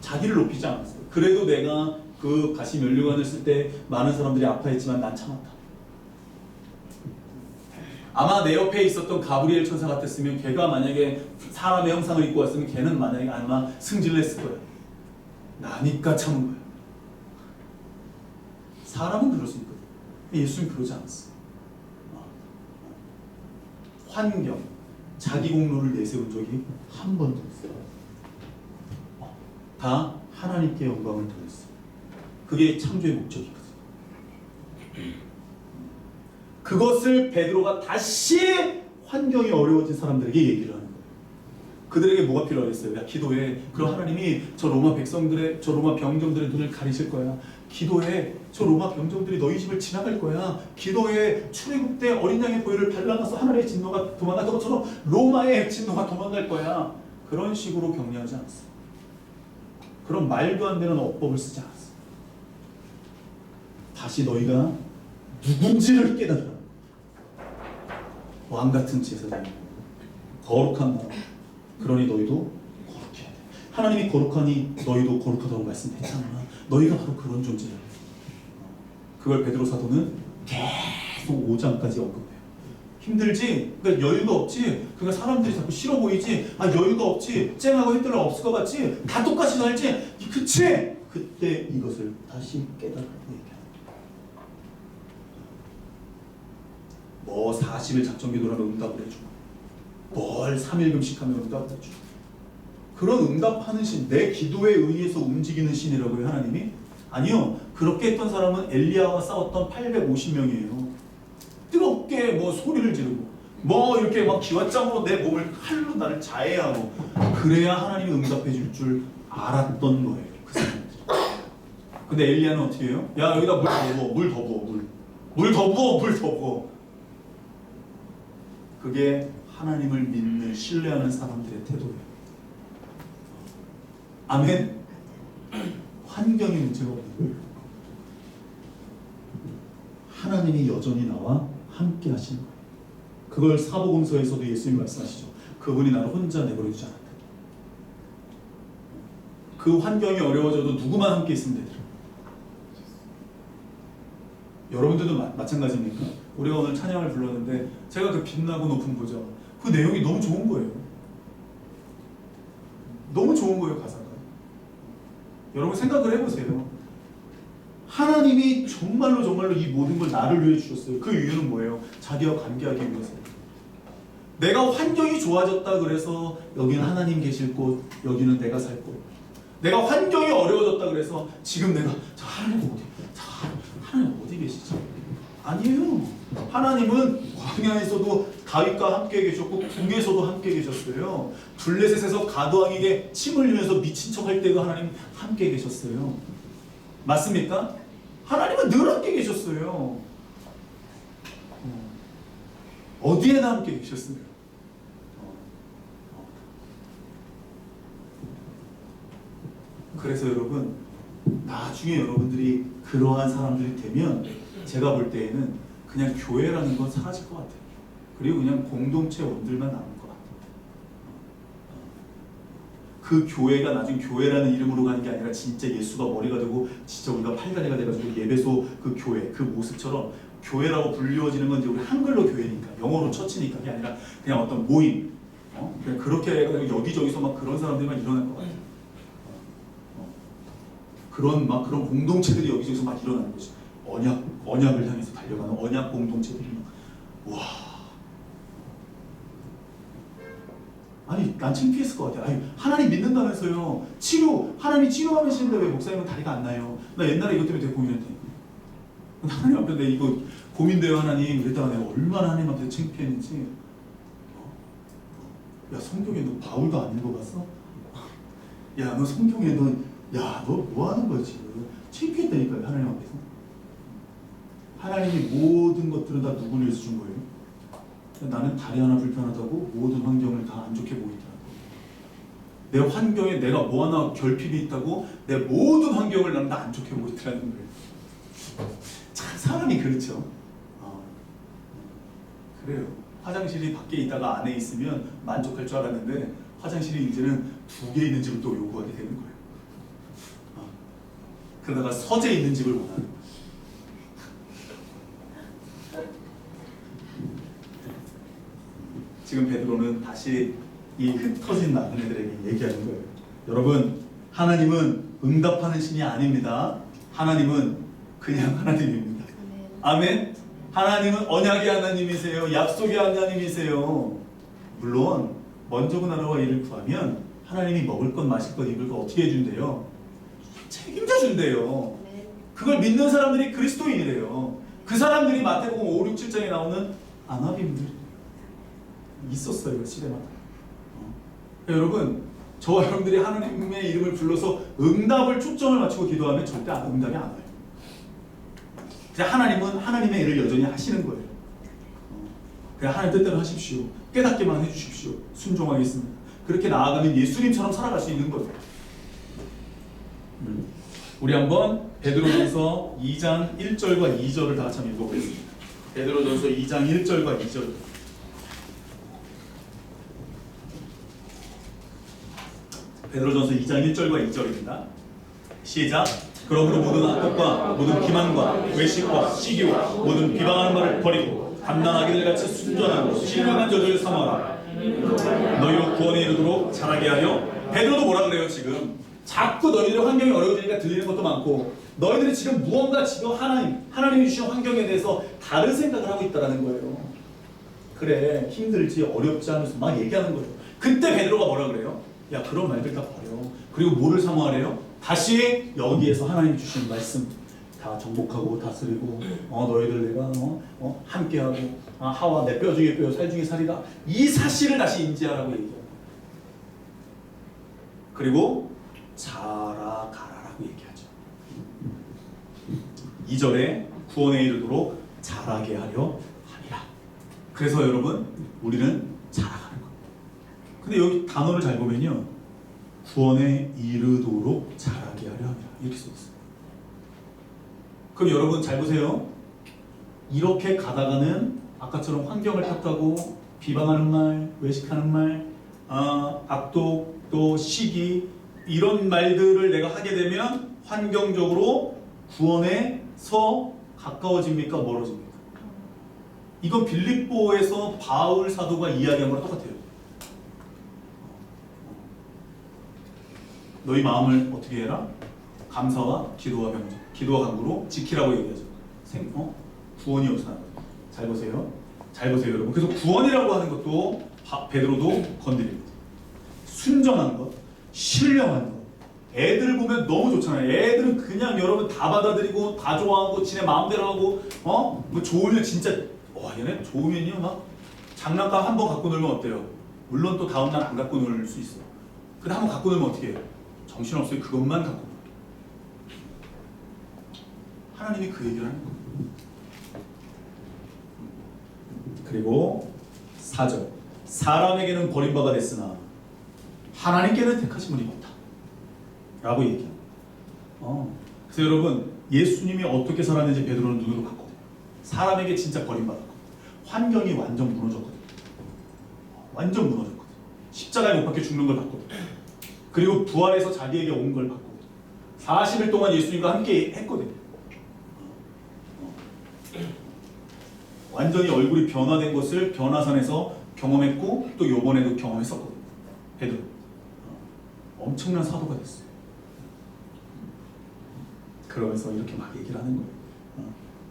자기를 높이지 않았어요. 그래도 내가 그 가시 면류관을 쓸 때 많은 사람들이 아파했지만 난 참았다. 아마 내 옆에 있었던 가브리엘 천사 같았으면 걔가 만약에 사람의 형상을 입고 왔으면 걔는 만약에 아마 승질을 했을 거야. 나니까 참은 거야. 사람은 그럴 수 있거든. 예수는 그러지 않았어. 환경, 자기 공로를 내세운 적이 한 번도 없어요. 다 하나님께 영광을 돌렸어요. 그게 창조의 목적이거든. 그것을 베드로가 다시 환경이 어려워진 사람들에게 얘기를 하는 거예요. 그들에게 뭐가 필요하겠어요? 야, 기도해. 그럼 하나님이 저 로마 병정들의 눈을 가리실 거야. 기도해. 저 로마 병정들이 너희 집을 지나갈 거야. 기도해. 출애굽 때 어린 양의 보혈을 발라놔서 하나님의 진노가 도망갔던 것처럼 로마의 진노가 도망갈 거야. 그런 식으로 격려하지 않았어요. 그런 말도 안 되는 어법을 쓰지 않았어요. 다시 너희가 누군지를 깨달으라. 왕같은 제사장이고 거룩한 나라. 그러니 너희도 거룩해야 돼. 하나님이 거룩하니 너희도 거룩하다고 말씀했잖아. 너희가 바로 그런 존재야. 그걸 베드로 사도는 계속 5장까지 언급해요. 힘들지? 그러니까 여유가 없지? 그러니까 사람들이 자꾸 싫어 보이지? 아, 여유가 없지? 쨍하고 힘들어 없을 것 같지? 다 똑같이 살지? 그치? 그때 이것을 다시 깨달으라고 얘기합니다. 뭐 40일 작정기도라면 응답을 해주고 뭘 3일 금식하면 응답을 해주고 그런 응답하는 신, 내 기도에 의해서 움직이는 신이라고요, 하나님이? 아니요. 그렇게 했던 사람은 엘리야와 싸웠던 850명이에요. 뜨겁게 뭐 소리를 지르고 뭐 이렇게 막 기와장으로 내 몸을 칼로 나를 자해하고 그래야 하나님이 응답해 줄 줄 알았던 거예요, 그 사람들이. 근데 엘리야는 어떻게 해요? 야, 여기다 물 더 부어. 물 더 부어. 그게 하나님을 믿는, 신뢰하는 사람들의 태도예요. 아멘? 환경이 문제가 없는 거예요. 하나님이 여전히 나와 함께 하시는 거예요. 그걸 사복음서에서도 예수님이 말씀하시죠. 그분이 나를 혼자 내버려두지 않았다. 그 환경이 어려워져도 누구만 함께 있으면 되더라. 여러분들도 마찬가지입니까? 우리가 오늘 찬양을 불렀는데 제가 그 빛나고 높은 보좌, 그 내용이 너무 좋은 거예요. 너무 좋은 거예요, 가사가. 여러분 생각을 해보세요. 하나님이 정말로 이 모든 걸 나를 위해 주셨어요. 그 이유는 뭐예요? 자기와 관계하기 위해서. 내가 환경이 좋아졌다 그래서 여기는 하나님 계실 곳, 여기는 내가 살 곳. 내가 환경이 어려워졌다 그래서 지금 내가 하나님 어디 계시지? 아니에요. 하나님은 광야에서도 다윗과 함께 계셨고 궁에서도 함께 계셨어요. 블레셋에서 가드왕에게 침 흘리면서 미친 척 할 때도 하나님 함께 계셨어요. 맞습니까? 하나님은 늘 함께 계셨어요. 어디에나 함께 계셨어요. 그래서 여러분, 나중에 여러분들이 그러한 사람들이 되면 제가 볼 때에는 그냥 교회라는 건 사라질 것 같아요. 그리고 그냥 공동체 원들만 남을 것 같아요. 그 교회가 나중에 교회라는 이름으로 가는 게 아니라 진짜 예수가 머리가 되고 진짜 우리가 팔다리가 돼가지고 예배소 그 교회 그 모습처럼 교회라고 불리워지는 건 이제 우리 한글로 교회니까 영어로 처치니까 그게 아니라 그냥 어떤 모임 그냥 그렇게 해가지고 여기저기서 막 그런 사람들만 일어날 것 같아요. 그런 공동체들이 여기저기서 막 일어나는 거죠. 언약을 향해서 달려가는 언약 공동체들이 막 와. 아니 난 창피했을 것 같아. 아니 하나님 믿는다면서요. 하나님 치료하시는데 왜 목사님은 다리가 안 나요? 나 옛날에 이것 때문에 되게 고민했대. 하나님 앞에 내 이거 고민돼요 하나님. 그랬다가 내가 얼마나 하나님 앞에 창피했는지. 야 성경에 너 바울도 안 읽어봤어? 야 너 성경에 너 뭐 하는 거야 지금? 창피했다니까요 하나님 앞에서. 하나님이 모든 것들은 다 누구를 위해서 준 거예요? 나는 다리 하나 불편하다고 모든 환경을 다 안 좋게 보이더라고. 내 환경에 내가 뭐 하나 결핍이 있다고 내 모든 환경을 나는 다 안 좋게 보이더라는 거예요. 참 사람이 그렇죠. 그래요. 화장실이 밖에 있다가 안에 있으면 만족할 줄 알았는데 화장실이 이제는 2개 있는 집을 또 요구하게 되는 거예요. 그러다가 서재 있는 집을 원하는 거예요. 지금 베드로는 다시 이 흩어진 나그네들에게 얘기하는 거예요. 여러분, 하나님은 응답하는 신이 아닙니다. 하나님은 그냥 하나님입니다. 아멘. 하나님은 언약의 하나님이세요. 약속의 하나님이세요. 물론 먼저 그 나라와 이를 구하면 하나님이 먹을 것, 마실 것, 입을 것 어떻게 해준대요? 책임져 준대요. 그걸 믿는 사람들이 그리스도인이래요. 그 사람들이 마태복음 5, 6, 7장에 나오는 아나빔들 있었어요. 시대마다. 여러분, 저와 여러분들이 하나님의 이름을 불러서 응답을 초점을 맞추고 기도하면 절대 응답이 안 와요. 그냥 하나님은 하나님의 일을 여전히 하시는 거예요. 그냥 하나님 뜻대로 하십시오. 깨닫게만 해주십시오. 순종하겠습니다. 그렇게 나아가면 예수님처럼 살아갈 수 있는 거예요. 우리 한번 베드로전서 2장 1절과 2절을 다 같이 한번 읽어보겠습니다. 베드로전서 2장 1절과 2절. 베드로전서 2장 1절과 2절입니다. 시작. 그러므로 모든 악독과 모든 기만과 외식과 시기와 모든 비방하는 말을 버리고 단단하기들 같이 순전하고 신령한 저주를 삼아라. 너희로 구원에 이르도록 자라게 하여. 베드로도 뭐라 그래요 지금? 자꾸 너희들의 환경이 어려워지니까 들리는 것도 많고 너희들이 지금 무언가 지금 하나님이 주신 환경에 대해서 다른 생각을 하고 있다는 거예요. 그래 힘들지 어렵지 하면서 막 얘기하는 거예요. 그때 베드로가 뭐라 그래요? 야 그런 말들 다 버려. 그리고 뭐를 사모하래요? 다시 여기에서 하나님 주신 말씀 다 정복하고 다스리고 너희들 내가 함께하고 하와 내 뼈 중에 뼈 살 중에 살이다. 이 사실을 다시 인지하라고 얘기해요. 그리고 자라가라라고 얘기하죠. 2절에 구원에 이르도록 자라게 하려 함이라. 그래서 여러분 우리는 자라가는 거예요. 근데 여기 단어를 잘 보면요 구원에 이르도록 자라게 하려 함이라 이렇게 써있어요. 그럼 여러분 잘 보세요. 이렇게 가다가는 아까처럼 환경을 탓하고 비방하는 말, 외식하는 말, 악독, 또 시기 이런 말들을 내가 하게 되면 환경적으로 구원에서 가까워집니까? 멀어집니까? 이건 빌립보에서 바울 사도가 이야기한 거랑 똑같아요. 너희 마음을 어떻게 해라? 감사와 기도와 병정, 기도와 간구로 지키라고 얘기하죠. 구원이 우선한 거예요. 잘 보세요. 잘 보세요, 여러분. 그래서 구원이라고 하는 것도 베드로도 건드립니다. 순전한 것, 신령한 것. 애들 보면 너무 좋잖아요. 애들은 그냥 여러분 다 받아들이고 다 좋아하고 지네 마음대로 하고 뭐 좋으면 진짜 와 얘네 좋으면요 막 장난감 한 번 갖고 놀면 어때요? 물론 또 다음날 안 갖고 놀 수 있어. 근데 한 번 갖고 놀면 어떻게 해요? 정신없어요. 그것만 갖고 놀아요. 하나님이 그 얘기를 하는 거예요. 그리고 4절 사람에게는 버림받아 됐으나 하나님께는 택하심을 입었다 라고 얘기합니다. 그래서 여러분 예수님이 어떻게 살았는지 베드로는 눈으로 봤거든요. 사람에게 진짜 버림받았거든요. 환경이 완전 무너졌거든요. 완전 무너졌거든요. 십자가에 못 박혀 죽는 걸 봤거든요. 그리고 부활해서 자기에게 온 걸 봤거든요. 40일 동안 예수님과 함께 했거든요. 완전히 얼굴이 변화된 것을 변화산에서 경험했고 또 요번에도 경험했었거든요. 베드로 엄청난 사도가 됐어요. 그러면서 이렇게 막 얘기를 하는 거예요.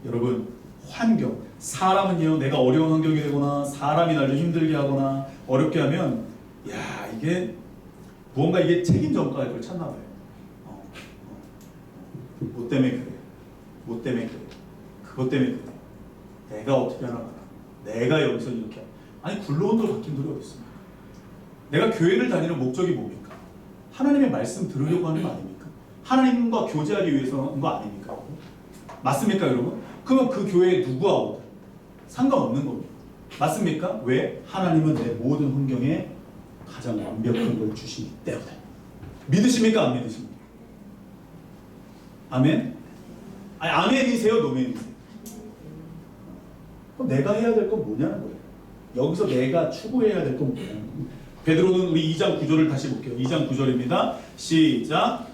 여러분 환경, 사람은요 내가 어려운 환경이 되거나 사람이 날 좀 힘들게 하거나 어렵게 하면 야 이게 무언가 이게 책임 전가의 걸 찾나 봐요. 뭐 때문에 그래, 뭐 때문에 그래, 그것 때문에 그래. 내가 어떻게 하나 봐라. 내가 여기서 이렇게 아니 굴러온 돌 박힌 돌이 어디 있습니까? 내가 교회를 다니는 목적이 뭡니까? 하나님의 말씀 들으려고 하는 거 아닙니까? 하나님과 교제하기 위해서 하는 거 아닙니까? 맞습니까 여러분? 그러면 그 교회에 누구와 오든 상관없는 겁니다. 맞습니까? 왜? 하나님은 내 모든 환경에 가장 완벽한 걸 주시기 때문에. 믿으십니까? 안 믿으십니까? 아멘? 아니 아멘이세요? 노멘이세요? 그럼 내가 해야 될 건 뭐냐는 거예요. 여기서 내가 추구해야 될 건 뭐냐는 거예요. 베드로는 우리 2장 9절을 다시 볼게요. 2장 9절입니다. 시작.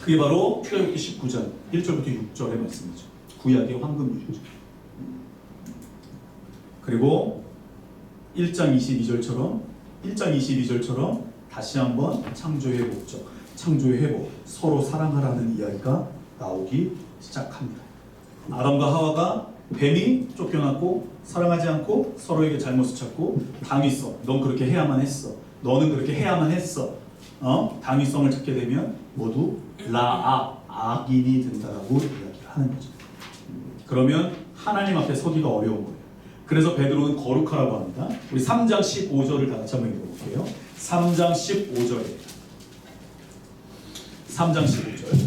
그게 바로 출애굽기 19장 1절부터 6절의 말씀이죠. 구약의 황금률이죠. 그리고 1장 22절처럼 다시 한번 창조의 목적, 창조의 회복, 서로 사랑하라는 이야기가 나오기 시작합니다. 아담과 하와가 뱀이 쫓겨났고 사랑하지 않고 서로에게 잘못을 찾고 당위성, 넌 그렇게 해야만 했어. 너는 그렇게 해야만 했어. 당위성을 찾게 되면 모두 악인이 된다라고 이야기를 하는 거죠. 그러면 하나님 앞에 서기가 어려운 거예요. 그래서 베드로는 거룩하라고 합니다. 우리 3장 15절을 다 같이 한번 읽어볼게요. 3장 15절입니다. 3장 15절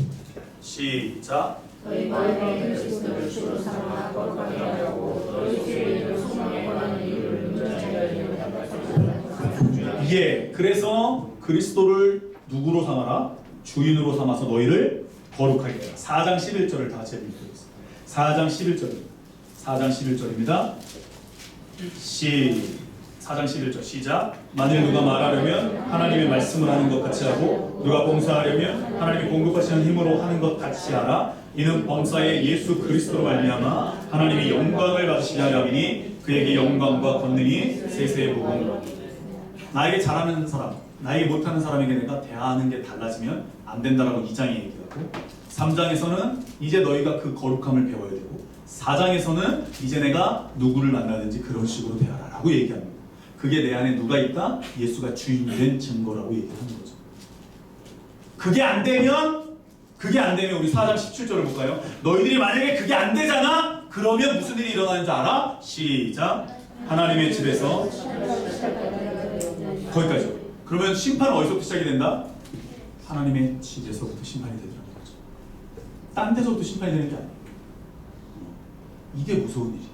시작. 너희 마음에 그리스도를 주로 삼아 거룩하게 하려고 너희 죄인을 소망에 관한 이유를 문제하여 예, 그래서 그리스도를 누구로 삼아라? 주인으로 삼아서 너희를 거룩하게 해라. 4장 11절을 다 같이 읽어보겠습니다. 4장 11절입니다. 4장 11절입니다. 4장 11절 시작. 만일 누가 말하려면 하나님의 말씀을 하는 것 같이 하고 누가 봉사하려면 하나님이 공급하시는 힘으로 하는 것 같이 하라. 이는 범사의 예수 그리스도로 말미암아 하나님이 영광을 받으시려 함이니 그에게 영광과 권능이 세세에 복음. 나에게 잘하는 사람, 나에게 못하는 사람에게 내가 대하는 게 달라지면 안 된다라고 2장에 얘기하고 3장에서는 이제 너희가 그 거룩함을 배워야 되고 4장에서는 이제 내가 누구를 만나든지 그런 식으로 대하라 라고 얘기합니다. 그게 내 안에 누가 있다? 예수가 주인이 된 증거라고 얘기하는 거죠. 그게 안 되면 우리 4장 17절을 볼까요? 너희들이 만약에 그게 안 되잖아? 그러면 무슨 일이 일어나는 줄 알아? 시작. 하나님의 집에서 거기까지요. 그러면 심판은 어디서부터 시작이 된다? 하나님의 집에서부터 심판이 되더라는 거죠. 딴 데서부터 심판이 되는 게 아니에요. 이게 무서운 일이에요.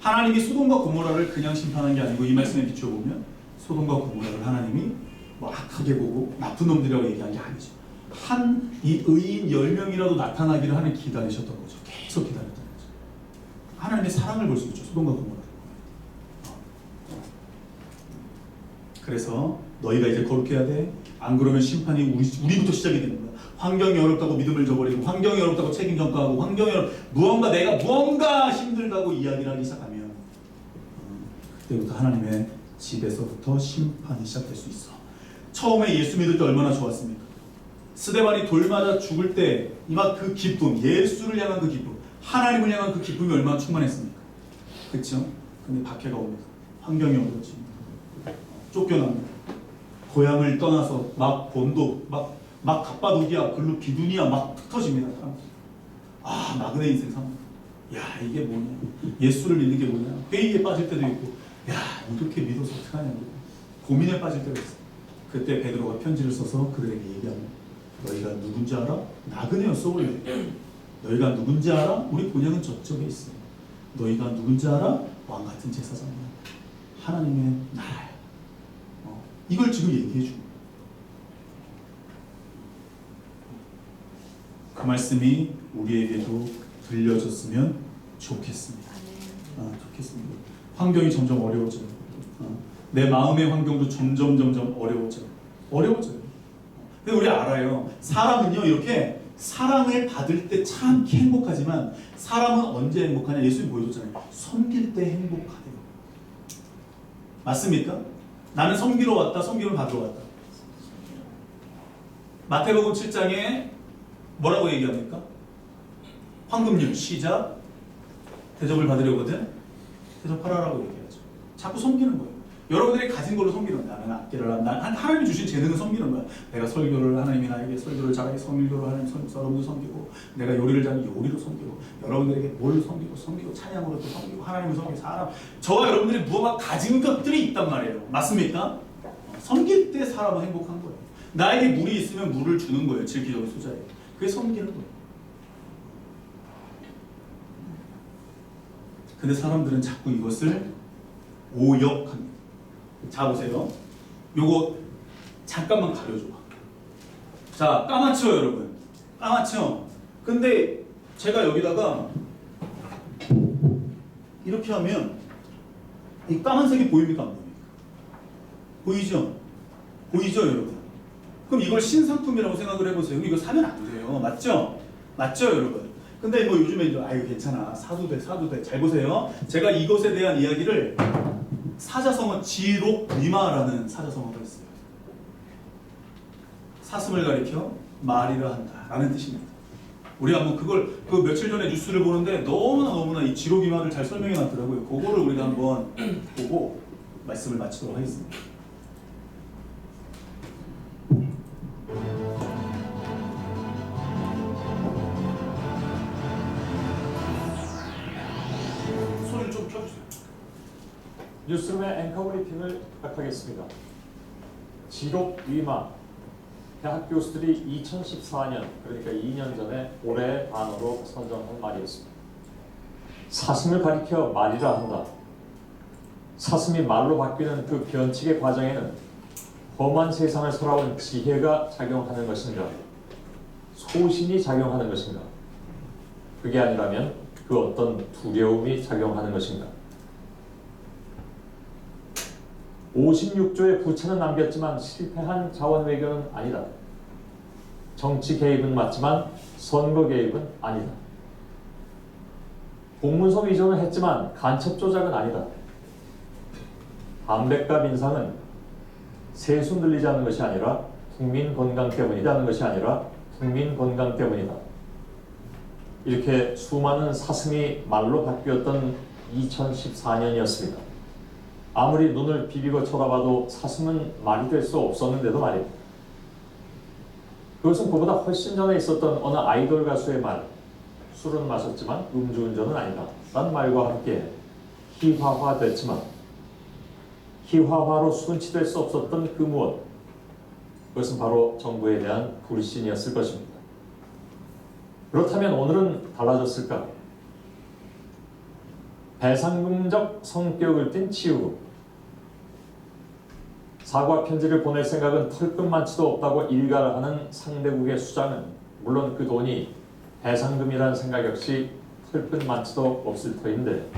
하나님이 소돔과 고모라를 그냥 심판한 게 아니고 이 말씀에 비추어보면 소돔과 고모라를 하나님이 뭐 악하게 보고 나쁜 놈들이라고 얘기한 게 아니죠. 이 의인 10명이라도 나타나기를 하나님 기다리셨던 거죠. 계속 기다렸던 거죠. 하나님의 사랑을 볼 수 있죠. 소돔과 고모라. 그래서 너희가 이제 거룩해야 돼. 안 그러면 심판이 우리부터 시작이 되는 거야. 환경이 어렵다고 믿음을 저버리고, 환경이 어렵다고 책임 전가하고, 내가 무언가 힘들다고 이야기를 하기 시작하면 그때부터 하나님의 집에서부터 심판이 시작될 수 있어. 처음에 예수 믿을 때 얼마나 좋았습니까? 스데반이 돌 맞아 죽을 때 이막 그 기쁨, 예수를 향한 그 기쁨, 하나님을 향한 그 기쁨이 얼마나 충만했습니까? 그렇죠? 근데 박해가 옵니다. 환경이 어렵지. 쫓겨납니다. 고향을 떠나서 막 본도, 막 갑바도기야, 글로 비두니아 막 흩어집니다. 나그네 인생 삽니다. 야, 이게 뭐냐? 예수를 믿는 게 뭐냐? 회의에 빠질 때도 있고, 야, 이렇게 믿어서 어떡하냐? 고민에 빠질 때도 있어. 그때 베드로가 편지를 써서 그들에게 얘기합니다. 너희가 누군지 알아? 나그네였어 원래. 너희가 누군지 알아? 우리 본향은 저쪽에 있어. 너희가 누군지 알아? 왕 같은 제사장이야. 하나님의 나라야. 이걸 지금 얘기해 주고, 그 말씀이 우리에게도 들려졌으면 좋겠습니다. 좋겠습니다. 환경이 점점 어려워져요. 내 마음의 환경도 점점 어려워져요. 근데 우리 알아요. 사람은요, 이렇게 사랑을 받을 때 참 행복하지만, 사람은 언제 행복하냐? 예수님이 보여줬잖아요. 섬길 때 행복하대요. 맞습니까? 나는 섬기러 왔다, 섬김을 받으러 왔다. 마태복음 7장에 뭐라고 얘기합니까? 황금률, 시작, 대접을 받으려거든 대접하라라고 얘기하죠. 자꾸 섬기는 거예요. 여러분들이 가진 걸로 섬기는 거야. 나는 악기를 하나님이 주신 재능을 섬기는 거야. 내가 설교를, 하나님이 나에게 설교를 잘하게 설교를 하나님 여러분도 섬기고, 내가 요리를 잘하면 요리로 섬기고, 여러분들에게 뭘 섬기고 찬양으로 또 섬기고, 하나님을 섬기고, 저와 여러분들이 무언가 가진 것들이 있단 말이에요. 맞습니까? 섬길 때 사람은 행복한 거예요. 나에게 물이 있으면 물을 주는 거예요. 질기적인 소자에. 그게 섬기는 거예요. 근데 사람들은 자꾸 이것을 오역합니다. 자, 보세요. 요거 잠깐만 가려줘. 자, 까맣죠 여러분? 까맣죠? 근데 제가 여기다가 이렇게 하면 이 까만색이 보입니까? 안 보입니까? 보이죠? 보이죠 여러분? 그럼 이걸 신상품이라고 생각을 해보세요. 이거 사면 안 돼요. 맞죠? 맞죠 여러분? 근데 뭐 요즘에 아유 괜찮아, 사도 돼. 잘 보세요. 제가 이것에 대한 이야기를, 사자성어 지록리마라는 사자성어가 있어요. 사슴을 가리켜 말이라 한다 라는 뜻입니다. 우리 한번 그 며칠 전에 뉴스를 보는데 너무나 이 지록리마를 잘 설명해 놨더라고요. 그거를 우리가 한번 보고 말씀을 마치도록 하겠습니다. 소리를 좀 켜주세요. 뉴스룸의 앵커 브리핑을 부탁하겠습니다. 지록위마, 대학 교수들이 2014년, 그러니까 2년 전에 올해의 단어로 선정한 말이었습니다. 사슴을 가리켜 말이라 한다. 사슴이 말로 바뀌는 그 변칙의 과정에는 험한 세상을 살아온 지혜가 작용하는 것인가, 소신이 작용하는 것인가, 그게 아니라면 그 어떤 두려움이 작용하는 것인가. 56조의 부채는 남겼지만 실패한 자원 외교는 아니다. 정치 개입은 맞지만 선거 개입은 아니다. 공문서 위조는 했지만 간첩 조작은 아니다. 담배값 인상은 세수 늘리지 않는 것이 아니라 국민 건강 때문이라는 것이 아니라 국민 건강 때문이다. 이렇게 수많은 사슴이 말로 바뀌었던 2014년이었습니다. 아무리 눈을 비비고 쳐다봐도 사슴은 말이 될 수 없었는데도 말입니다. 그것은 그보다 훨씬 전에 있었던 어느 아이돌 가수의 말, 술은 마셨지만 음주운전은 아니다 라는 말과 함께 희화화됐지만 희화화로 순치될 수 없었던 그 무엇, 그것은 바로 정부에 대한 불신이었을 것입니다. 그렇다면 오늘은 달라졌을까? 배상금적 성격을 띤 치유, 사과 편지를 보낼 생각은 털끝만치도 없다고 일가를 하는 상대국의 수장은 물론 그 돈이 배상금이라는 생각 역시 털끝만치도 없을 터인데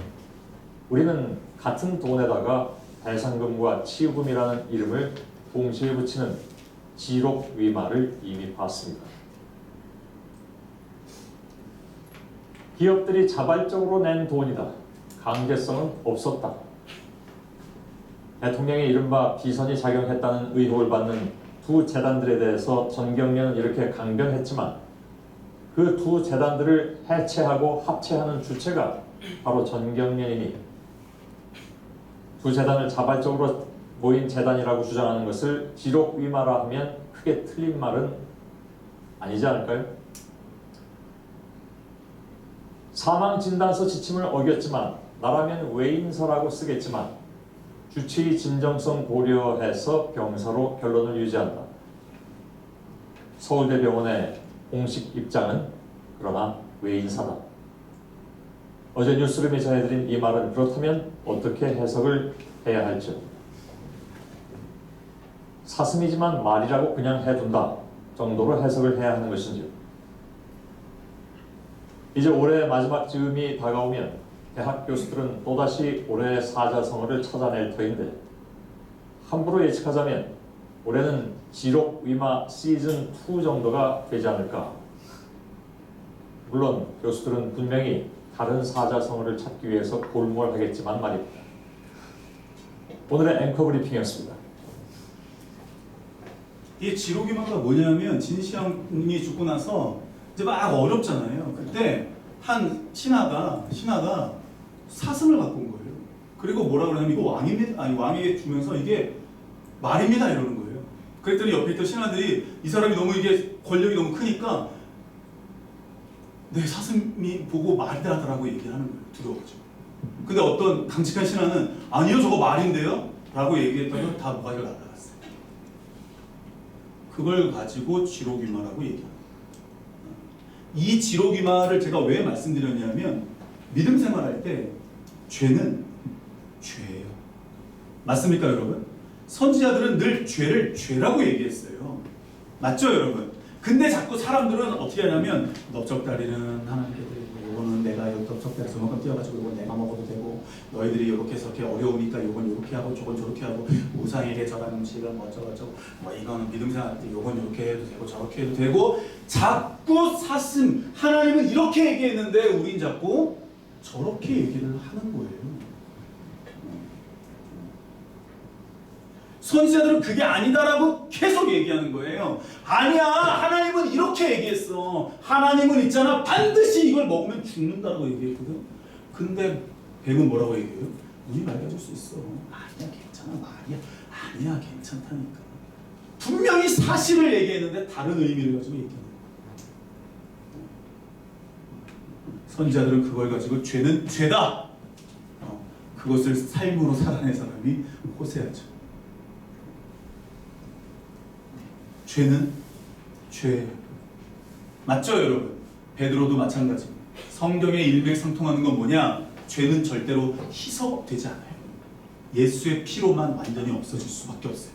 우리는 같은 돈에다가 배상금과 치유금이라는 이름을 동시에 붙이는 지록위마를 이미 봤습니다. 기업들이 자발적으로 낸 돈이다. 강제성은 없었다. 대통령의 이른바 비선이 작용했다는 의혹을 받는 두 재단들에 대해서 전경련은 이렇게 강변했지만 그 두 재단들을 해체하고 합체하는 주체가 바로 전경련이니 두 재단을 자발적으로 모인 재단이라고 주장하는 것을 지록위마라 하면 크게 틀린 말은 아니지 않을까요? 사망진단서 지침을 어겼지만 나라면 외인서라고 쓰겠지만 주치의 진정성 고려해서 병사로 결론을 유지한다. 서울대병원의 공식 입장은 그러나 외인사다. 어제 뉴스룸이 전해드린 이 말은 그렇다면 어떻게 해석을 해야 할지. 사슴이지만 말이라고 그냥 해둔다 정도로 해석을 해야 하는 것인지. 이제 올해 마지막 즈음이 다가오면 대학 교수들은 또다시 올해의 사자성어를 찾아낼 터인데 함부로 예측하자면 올해는 지록위마 시즌2 정도가 되지 않을까. 물론 교수들은 분명히 다른 사자성어를 찾기 위해서 골몰하겠지만 말입니다. 오늘의 앵커 브리핑이었습니다. 이 지록위마가 뭐냐면 진시황이 죽고 나서 이제 막 어렵잖아요. 그때 한 신하가 사슴을 갖고 온 거예요. 그리고 뭐라 그러냐면 이거 왕에게 주면서 이게 말입니다 이러는 거예요. 그랬더니 옆에 있던 신하들이 이 사람이 너무 이게 권력이 너무 크니까 네 사슴이 보고 말이다 하더라고 얘기하는 거예요. 두려워가지고. 근데 어떤 강직한 신하는 아니요 저거 말인데요? 라고 얘기했더니 다 무가지가 날아갔어요. 그걸 가지고 지록위마라고 얘기합니다. 이 지록위마를 제가 왜 말씀드렸냐면 믿음 생활할 때 죄는 죄예요. 맞습니까 여러분? 선지자들은 늘 죄를 죄라고 얘기했어요. 맞죠 여러분? 근데 자꾸 사람들은 어떻게 하냐면 넓적다리는 하나님께 드리고 요거는 내가 여기 넓적다리에서 만큼 뛰어가지고 요건 내가 먹어도 되고 너희들이 요렇게 저렇게 어려우니까 요건 요렇게 하고 저건 저렇게 하고 우상에게 절한 음식은 어쩌고저쩌고 뭐 이거는 믿음 생활할 때 요건 요렇게 해도 되고 저렇게 해도 되고 자꾸 사슴 하나님은 이렇게 얘기했는데 우린 자꾸 저렇게 얘기를 하는 거예요. 선지자들은 그게 아니다라고 계속 얘기하는 거예요. 아니야 하나님은 이렇게 얘기했어. 하나님은 있잖아 반드시 이걸 먹으면 죽는다고 얘기했거든. 근데 뱀은 뭐라고 얘기해요? 눈이 맑아질 수 있어. 아니야 괜찮아 말이야. 아니야 괜찮다니까. 분명히 사실을 얘기했는데 다른 의미를 가지고 얘기하는 거예요. 선지자들은 그걸 가지고 죄는 죄다. 그것을 삶으로 살아낸 사람이 호세아죠. 죄는 죄. 맞죠 여러분? 베드로도 마찬가지입니다. 성경에 일맥상통하는 건 뭐냐? 죄는 절대로 희석되지 않아요. 예수의 피로만 완전히 없어질 수밖에 없어요.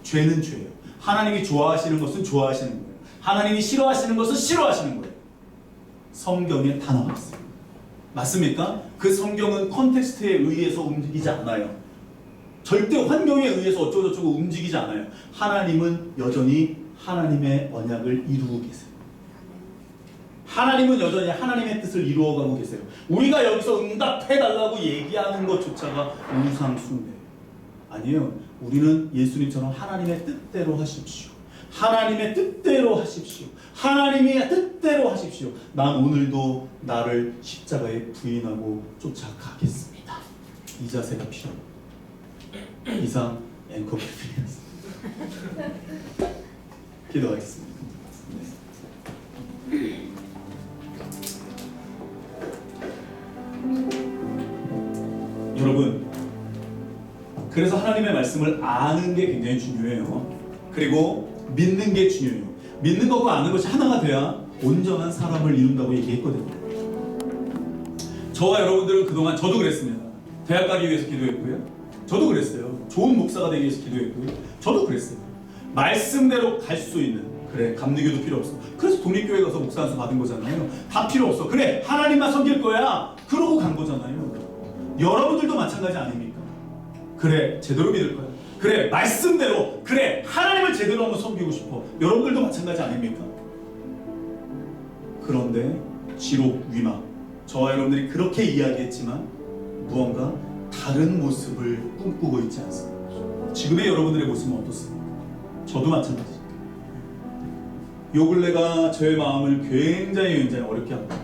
죄는 죄예요. 하나님이 좋아하시는 것은 좋아하시는 거예요. 하나님이 싫어하시는 것은 싫어하시는 거예요. 성경에 다 나와 있어요. 맞습니까? 그 성경은 컨텍스트에 의해서 움직이지 않아요. 절대 환경에 의해서 어쩌고저쩌고 움직이지 않아요. 하나님은 여전히 하나님의 언약을 이루고 계세요. 하나님은 여전히 하나님의 뜻을 이루어가고 계세요. 우리가 여기서 응답해달라고 얘기하는 것조차가 우상 숭배예요. 아니에요. 우리는 예수님처럼 하나님의 뜻대로 하십시오. 하나님의 뜻대로 하십시오. 하나님의 뜻대로 하십시오. 난 오늘도 나를 십자가에 부인하고 쫓아가겠습니다. 이 자세가 필요합니다. 이상 앵커 브리핑이었습니다. 기도하겠습니다. 네. 여러분, 그래서 하나님의 말씀을 아는 게 굉장히 중요해요. 그리고 믿는 게 중요해요. 믿는 것과 아는 것이 하나가 돼야 온전한 사람을 이룬다고 얘기했거든요. 저와 여러분들은 그동안 저도 그랬습니다. 대학 가기 위해서 기도했고요. 저도 그랬어요. 좋은 목사가 되기 위해서 기도했고요. 저도 그랬어요. 말씀대로 갈 수 있는, 그래 감리교도 필요 없어. 그래서 독립교회 가서 목사 안수 받은 거잖아요. 다 필요 없어. 그래 하나님만 섬길 거야. 그러고 간 거잖아요. 여러분들도 마찬가지 아닙니까? 그래 제대로 믿을 거야. 그래 말씀대로, 그래 하나님을 제대로 한번 섬기고 싶어. 여러분들도 마찬가지 아닙니까? 그런데 지록 위마, 저와 여러분들이 그렇게 이야기했지만 무언가 다른 모습을 꿈꾸고 있지 않습니까? 지금의 여러분들의 모습은 어떻습니까? 저도 마찬가지. 요 근래가 저의 마음을 굉장히 어렵게 합니다.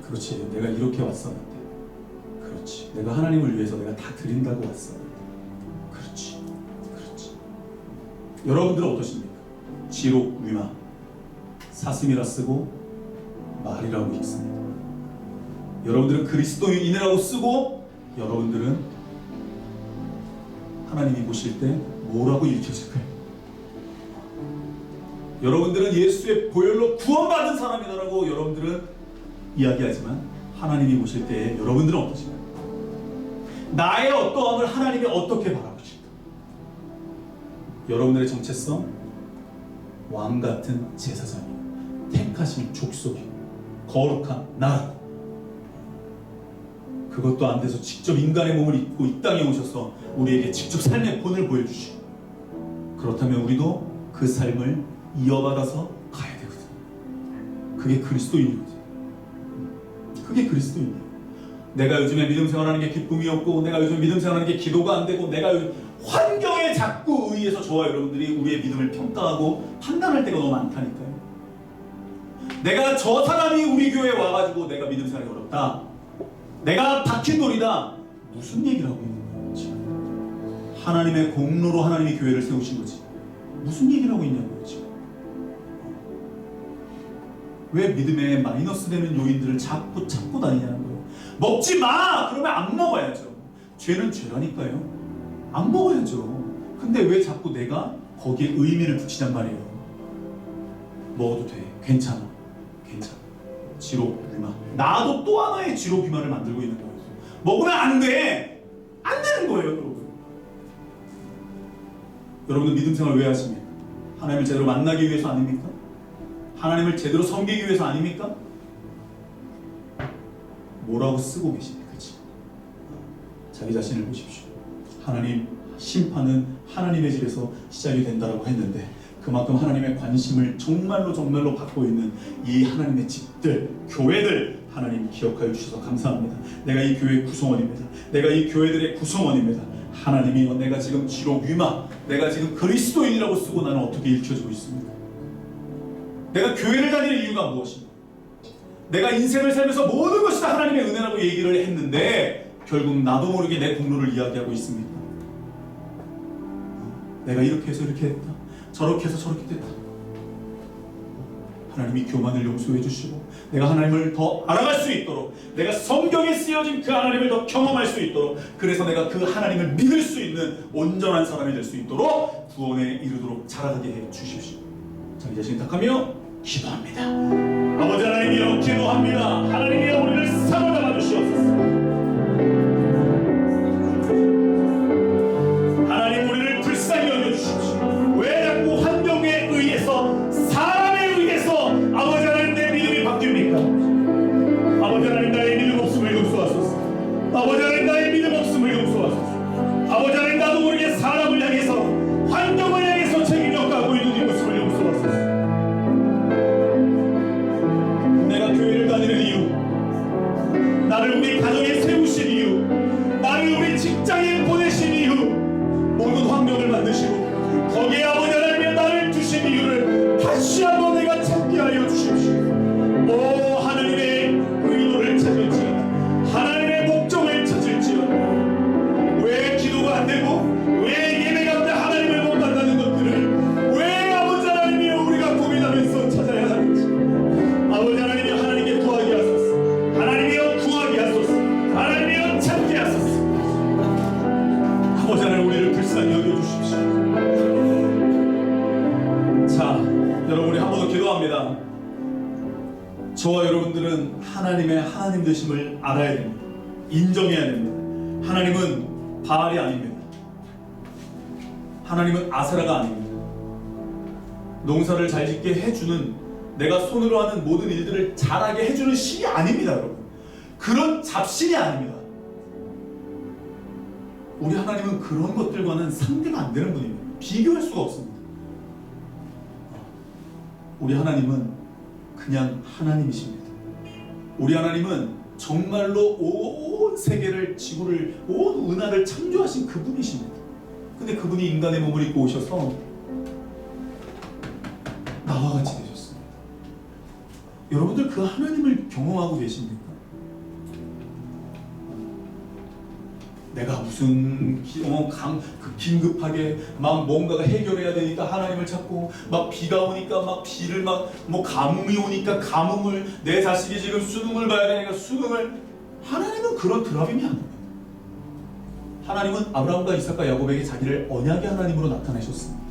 그렇지, 내가 이렇게 왔었는데, 그렇지, 내가 하나님을 위해서 내가 다 드린다고 왔었는데, 그렇지. 여러분들은 어떠십니까? 지록 위마, 사슴이라 쓰고 말이라고 읽습니다. 여러분들은 그리스도인이라고 쓰고, 여러분들은 하나님이 보실 때 뭐라고 읽혀질까요? 여러분들은 예수의 보혈로 구원받은 사람이다라고 여러분들은 이야기하지만 하나님이 보실 때 여러분들은 어떠신가요? 나의 어떠함을 하나님이 어떻게 바라보실까? 여러분들의 정체성, 왕같은 제사장이요, 택하신 족속이요, 거룩한 나라. 그것도 안 돼서 직접 인간의 몸을 입고 이 땅에 오셔서 우리에게 직접 삶의 본을 보여주시고, 그렇다면 우리도 그 삶을 이어받아서 가야 되거든. 그게 그리스도인이거든. 그게 그리스도인이야. 내가 요즘에 믿음 생활하는 게 기쁨이 없고, 내가 요즘 믿음 생활하는 게 기도가 안 되고, 내가 환경에 자꾸 의해서 저와 여러분들이 우리의 믿음을 평가하고 판단할 때가 너무 많다니까요. 내가 저 사람이 우리 교회에 와가지고 내가 믿음 생활이 어렵다, 내가 박힌 돌이다, 무슨 얘기를 하고 있는 거야 지금? 하나님의 공로로 하나님이 교회를 세우신 거지. 무슨 얘기를 하고 있냐고요 지금. 왜 믿음에 마이너스 되는 요인들을 자꾸 찾고 다니냐는 거예요. 먹지 마! 그러면 안 먹어야죠. 죄는 죄라니까요. 안 먹어야죠. 근데 왜 자꾸 내가 거기에 의미를 붙이냔 말이에요. 먹어도 돼. 괜찮아. 지록 비마. 나도 또 하나의 지록 비마를 만들고 있는 거예요. 먹으면 안 돼! 안 되는 거예요, 여러분. 여러분들 믿음 생활 왜 하십니까? 하나님을 제대로 만나기 위해서 아닙니까? 하나님을 제대로 섬기기 위해서 아닙니까? 뭐라고 쓰고 계십니까 지금? 자기 자신을 보십시오. 하나님, 심판은 하나님의 집에서 시작이 된다라고 했는데, 그만큼 하나님의 관심을 정말로 받고 있는 이 하나님의 집들, 교회들, 하나님 기억하여 주셔서 감사합니다. 내가 이 교회의 구성원입니다. 내가 이 교회들의 구성원입니다. 하나님이여, 내가 지금 지록 위마, 내가 지금 그리스도인이라고 쓰고 나는 어떻게 읽혀지고 있습니까? 내가 교회를 다니는 이유가 무엇입니까? 내가 인생을 살면서 모든 것이 다 하나님의 은혜라고 얘기를 했는데 결국 나도 모르게 내 공로를 이야기하고 있습니다. 내가 이렇게 해서 이렇게 했다, 저렇게 해서 저렇게 됐다. 하나님이 교만을 용서해 주시고 내가 하나님을 더 알아갈 수 있도록, 내가 성경에 쓰여진 그 하나님을 더 경험할 수 있도록, 그래서 내가 그 하나님을 믿을 수 있는 온전한 사람이 될 수 있도록 구원에 이르도록 자라게 해 주십시오. 자기 자신 탁하며 기도합니다. 아버지 하나님이여, 기도합니다. 하나님이여, 우리를 사로잡아 주시옵소서. 하나님, 우리를 불쌍히 여겨주십시오. 왜 자꾸 환경에 의해서, 사람에 의해서 아버지 하나님 내 믿음이 바뀝니까? 아버지 하나님, 나의 믿음 없음을 용서하소서. 아버지 하나님, 나의 믿음 없음을 용서하소서. 아버지 하나님, 나도 모르게 사람을 향해서, 환경을 향해서 책임져 가고 있는 이 모습을 용서하소서. 내가 교회를 다니는 이유, 나를 우리 가정에 세우신 이유, 나를 우리 직장에 보내신 이유, 모든 환경을 만드시고 거기에 아버지 하나님이 나를 주신 이유를 다시 한번 내가 찾게 하여 주십시오. 오 하나님의 의도를 찾을지어다, 하나님의 목적을 찾을지어다. 왜 기도가 안 되고, 왜 예배 가운데 하나님을 못 만나는 것들을 왜 아버지 하나님이 우리가 고민하면서 찾아야 하는지, 아버지 하나님이 하나님께 구하게 하소서. 하나님이여, 구하게 하소서. 하나님이여, 찾게 하소서. 아버지 하나님, 우리를 불쌍히 여겨주십시오. 자, 여러분, 우리 한 번 더 기도합니다. 저와 여러분들은 하나님의 하나님 되심을 알아야 됩니다. 인정해야 됩니다. 하나님은 바알이 아닙니다. 하나님은 아세라가 아닙니다. 농사를 잘 짓게 해주는, 내가 손으로 하는 모든 일들을 잘하게 해주는 신이 아닙니다, 여러분. 그런 잡신이 아닙니다. 우리 하나님은 그런 것들과는 상대가 안 되는 분입니다. 비교할 수가 없습니다. 우리 하나님은 그냥 하나님이십니다. 우리 하나님은 정말로 온 세계를, 지구를, 온 은하를 창조하신 그분이십니다. 근데 그분이 인간의 몸을 입고 오셔서 나와 같이 되셨습니다. 여러분들 그 하나님을 경험하고 계십니까? 내가 무슨 긴급하게 막 뭔가가 해결해야 되니까 하나님을 찾고, 막 비가 오니까 막 비를 가뭄이 오니까 가뭄을, 내 자식이 지금 수능을 봐야 되니까 수능을. 하나님은 그런 드라빔이 아닙니다. 하나님은 아브라함과 이삭과 야곱에게 자기를 언약의 하나님으로 나타내셨습니다.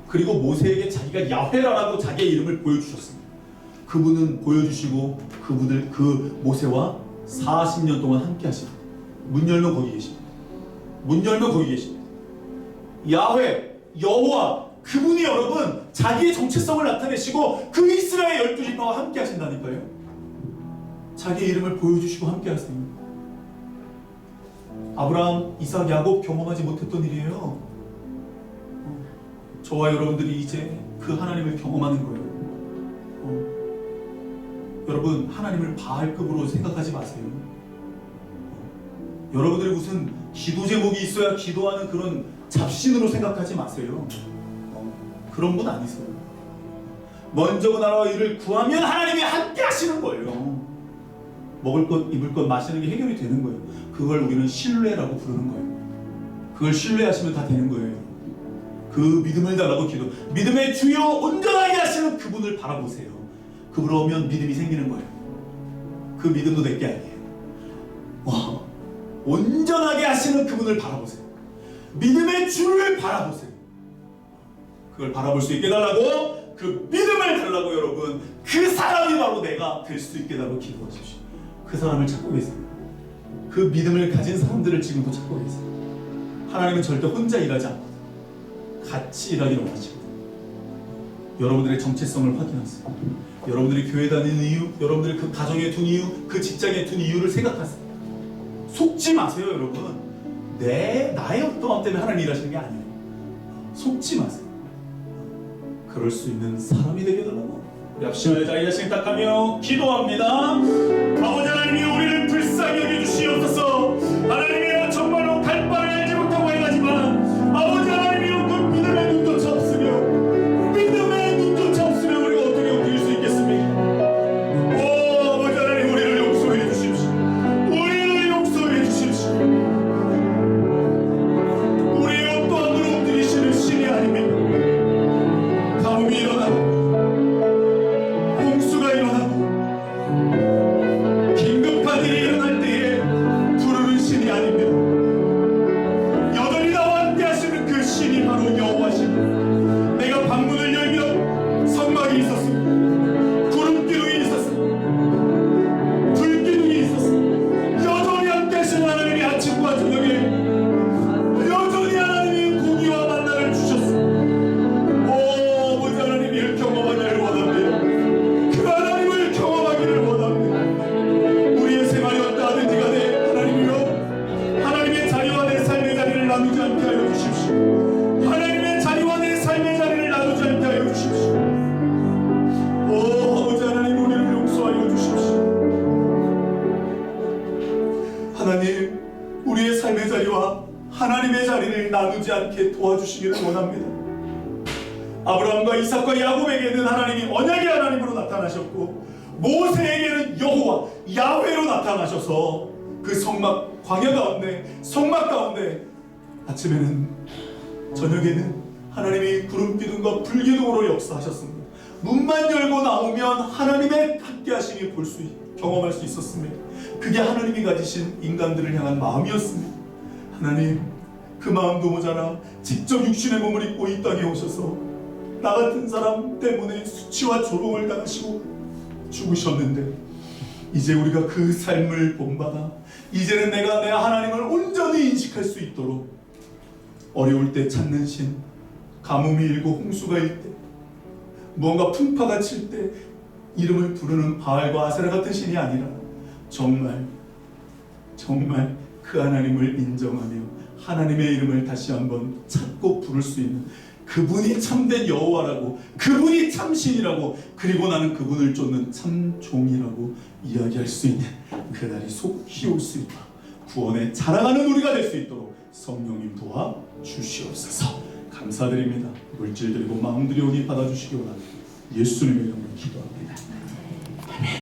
그리고 모세에게 자기가 야훼라라고 자기의 이름을 보여주셨습니다. 그분은 보여주시고 그 모세와 40년 동안 함께 하십니다. 문 열면 거기 계십니다. 문 열면 거기 계십니다. 야훼, 여호와, 그분이 여러분 자기의 정체성을 나타내시고 그 이스라엘 12지파와 함께 하신다니까요. 자기의 이름을 보여주시고 함께 하십니다. 아브라함, 이삭, 야곱 경험하지 못했던 일이에요. 저와 여러분들이 이제 그 하나님을 경험하는 거예요. 여러분, 하나님을 바알급으로 생각하지 마세요. 여러분들이 무슨 기도 제목이 있어야 기도하는 그런 잡신으로 생각하지 마세요. 그런 분 아니세요. 먼저 그 나라와 일을 구하면 하나님이 함께 하시는 거예요. 먹을 것, 입을 것, 마시는 게 해결이 되는 거예요. 그걸 우리는 신뢰라고 부르는 거예요. 그걸 신뢰하시면 다 되는 거예요. 그 믿음을 달라고 기도, 믿음의 주여 온전하게 하시는 그분을 바라보세요. 그분 오면 믿음이 생기는 거예요. 그 믿음도 내게 아니에요. 와, 온전하게 하시는 그분을 바라보세요. 믿음의 주를 바라보세요. 그걸 바라볼 수 있게 달라고, 그 믿음을 달라고 여러분, 그 사람이 바로 내가 될 수 있게 달라고 기도하십시오. 그 사람을 찾고 계세요. 그 믿음을 가진 사람들을 지금도 찾고 계세요. 하나님은 절대 혼자 일하지 않고 같이 일하기를 원하십니다. 여러분들의 정체성을 확인하세요. 여러분들이 교회 다니는 이유, 여러분들이 그 가정에 둔 이유, 그 직장에 둔 이유를 생각하세요. 속지 마세요, 여러분. 나의 어떠함 때문에 하나님 일하시는 게 아니에요. 속지 마세요. 그럴 수 있는 사람이 되게 달라고 우리 합심을 자기 자신을 딱하며 기도합니다. 아버지 하나님이 우리를 불쌍히 여겨주시옵소서. 하나님이여, 정말로 갈 바를 알지 못하고 행하지만 아버지 하나님이여, 그 믿음의 눈조차 없으며, 믿음의 눈조차 없으며 우리가 어떻게 움직일 수 있겠습니까? 오 아버지 하나님, 우리를 용서해 주십시오. 우리를 용서해 주십시오. 우리의 어떠함으로 움직이시는 신이 아닙니다. 가뭄이 일어나고 홍수가 일어나고 긴급한 일이 일어날 때에 부르는 신이 아닙니다. 여전히 나와 함께 하시는 그 신이 바로 여호와시고, 내가 방문을 열면 성막이 있었습니다. 구름기둥이 있었습니다. 불기둥이 있었습니다. 여전히 함께 하시는 하나님이 아침과 저녁에 여전히 하나님이 고기와 만나를 주셨습니다. 하나님을 경험하기를 원합니다. 그 하나님을 경험하기를 원합니다. 우리의 생활이 어떠하든지 간에 하나님이여, 하나님의 자리와 내 삶의 자리를 나누지 않게 하여 주십시오. 하나님의 자리와 내 삶의 자리를 나누지 않게 하여 주십시오. 오 아버지 하나님, 우리를 용서하여 주십시오. 하나님, 우리의 삶의 자리와 하나님의 자리를 나누지 않게 도와주시기를 원합니다. 아브라함과 이삭과 야곱에게는 하나님이 언약의 하나님으로 나타나셨고, 모세에게는 여호와 야훼로 나타나셔서 그 성막, 광야 가운데, 성막 가운데, 아침에는, 저녁에는 하나님이 구름기둥과 불기둥으로 역사하셨습니다. 문만 열고 나오면 하나님의 함께하심이 경험할 수 있었습니다. 그게 하나님이 가지신 인간들을 향한 마음이었습니다. 하나님, 그 마음도 모자라 직접 육신의 몸을 입고 이 땅에 오셔서 나 같은 사람 때문에 수치와 조롱을 당하시고 죽으셨는데, 이제 우리가 그 삶을 본받아 이제는 내가 내 하나님을 온전히 인식할 수 있도록 어려울 때 찾는 신, 가뭄이 일고 홍수가 일 때, 무언가 풍파가 칠 때 이름을 부르는 바알과 아세라 같은 신이 아니라 정말 그 하나님을 인정하며 하나님의 이름을 다시 한번 찾고 부를 수 있는 그분이 참된 여호와라고, 그분이 참신이라고, 그리고 나는 그분을 쫓는 참 종이라고 이야기할 수 있는 그날이 속히 올 수 있도록 구원에 자랑하는 우리가 될 수 있도록 성령님 도와 주시옵소서. 감사드립니다. 물질 드리고 마음 드리오니 받아주시기 원합니다. 예수님의 이름으로 기도합니다.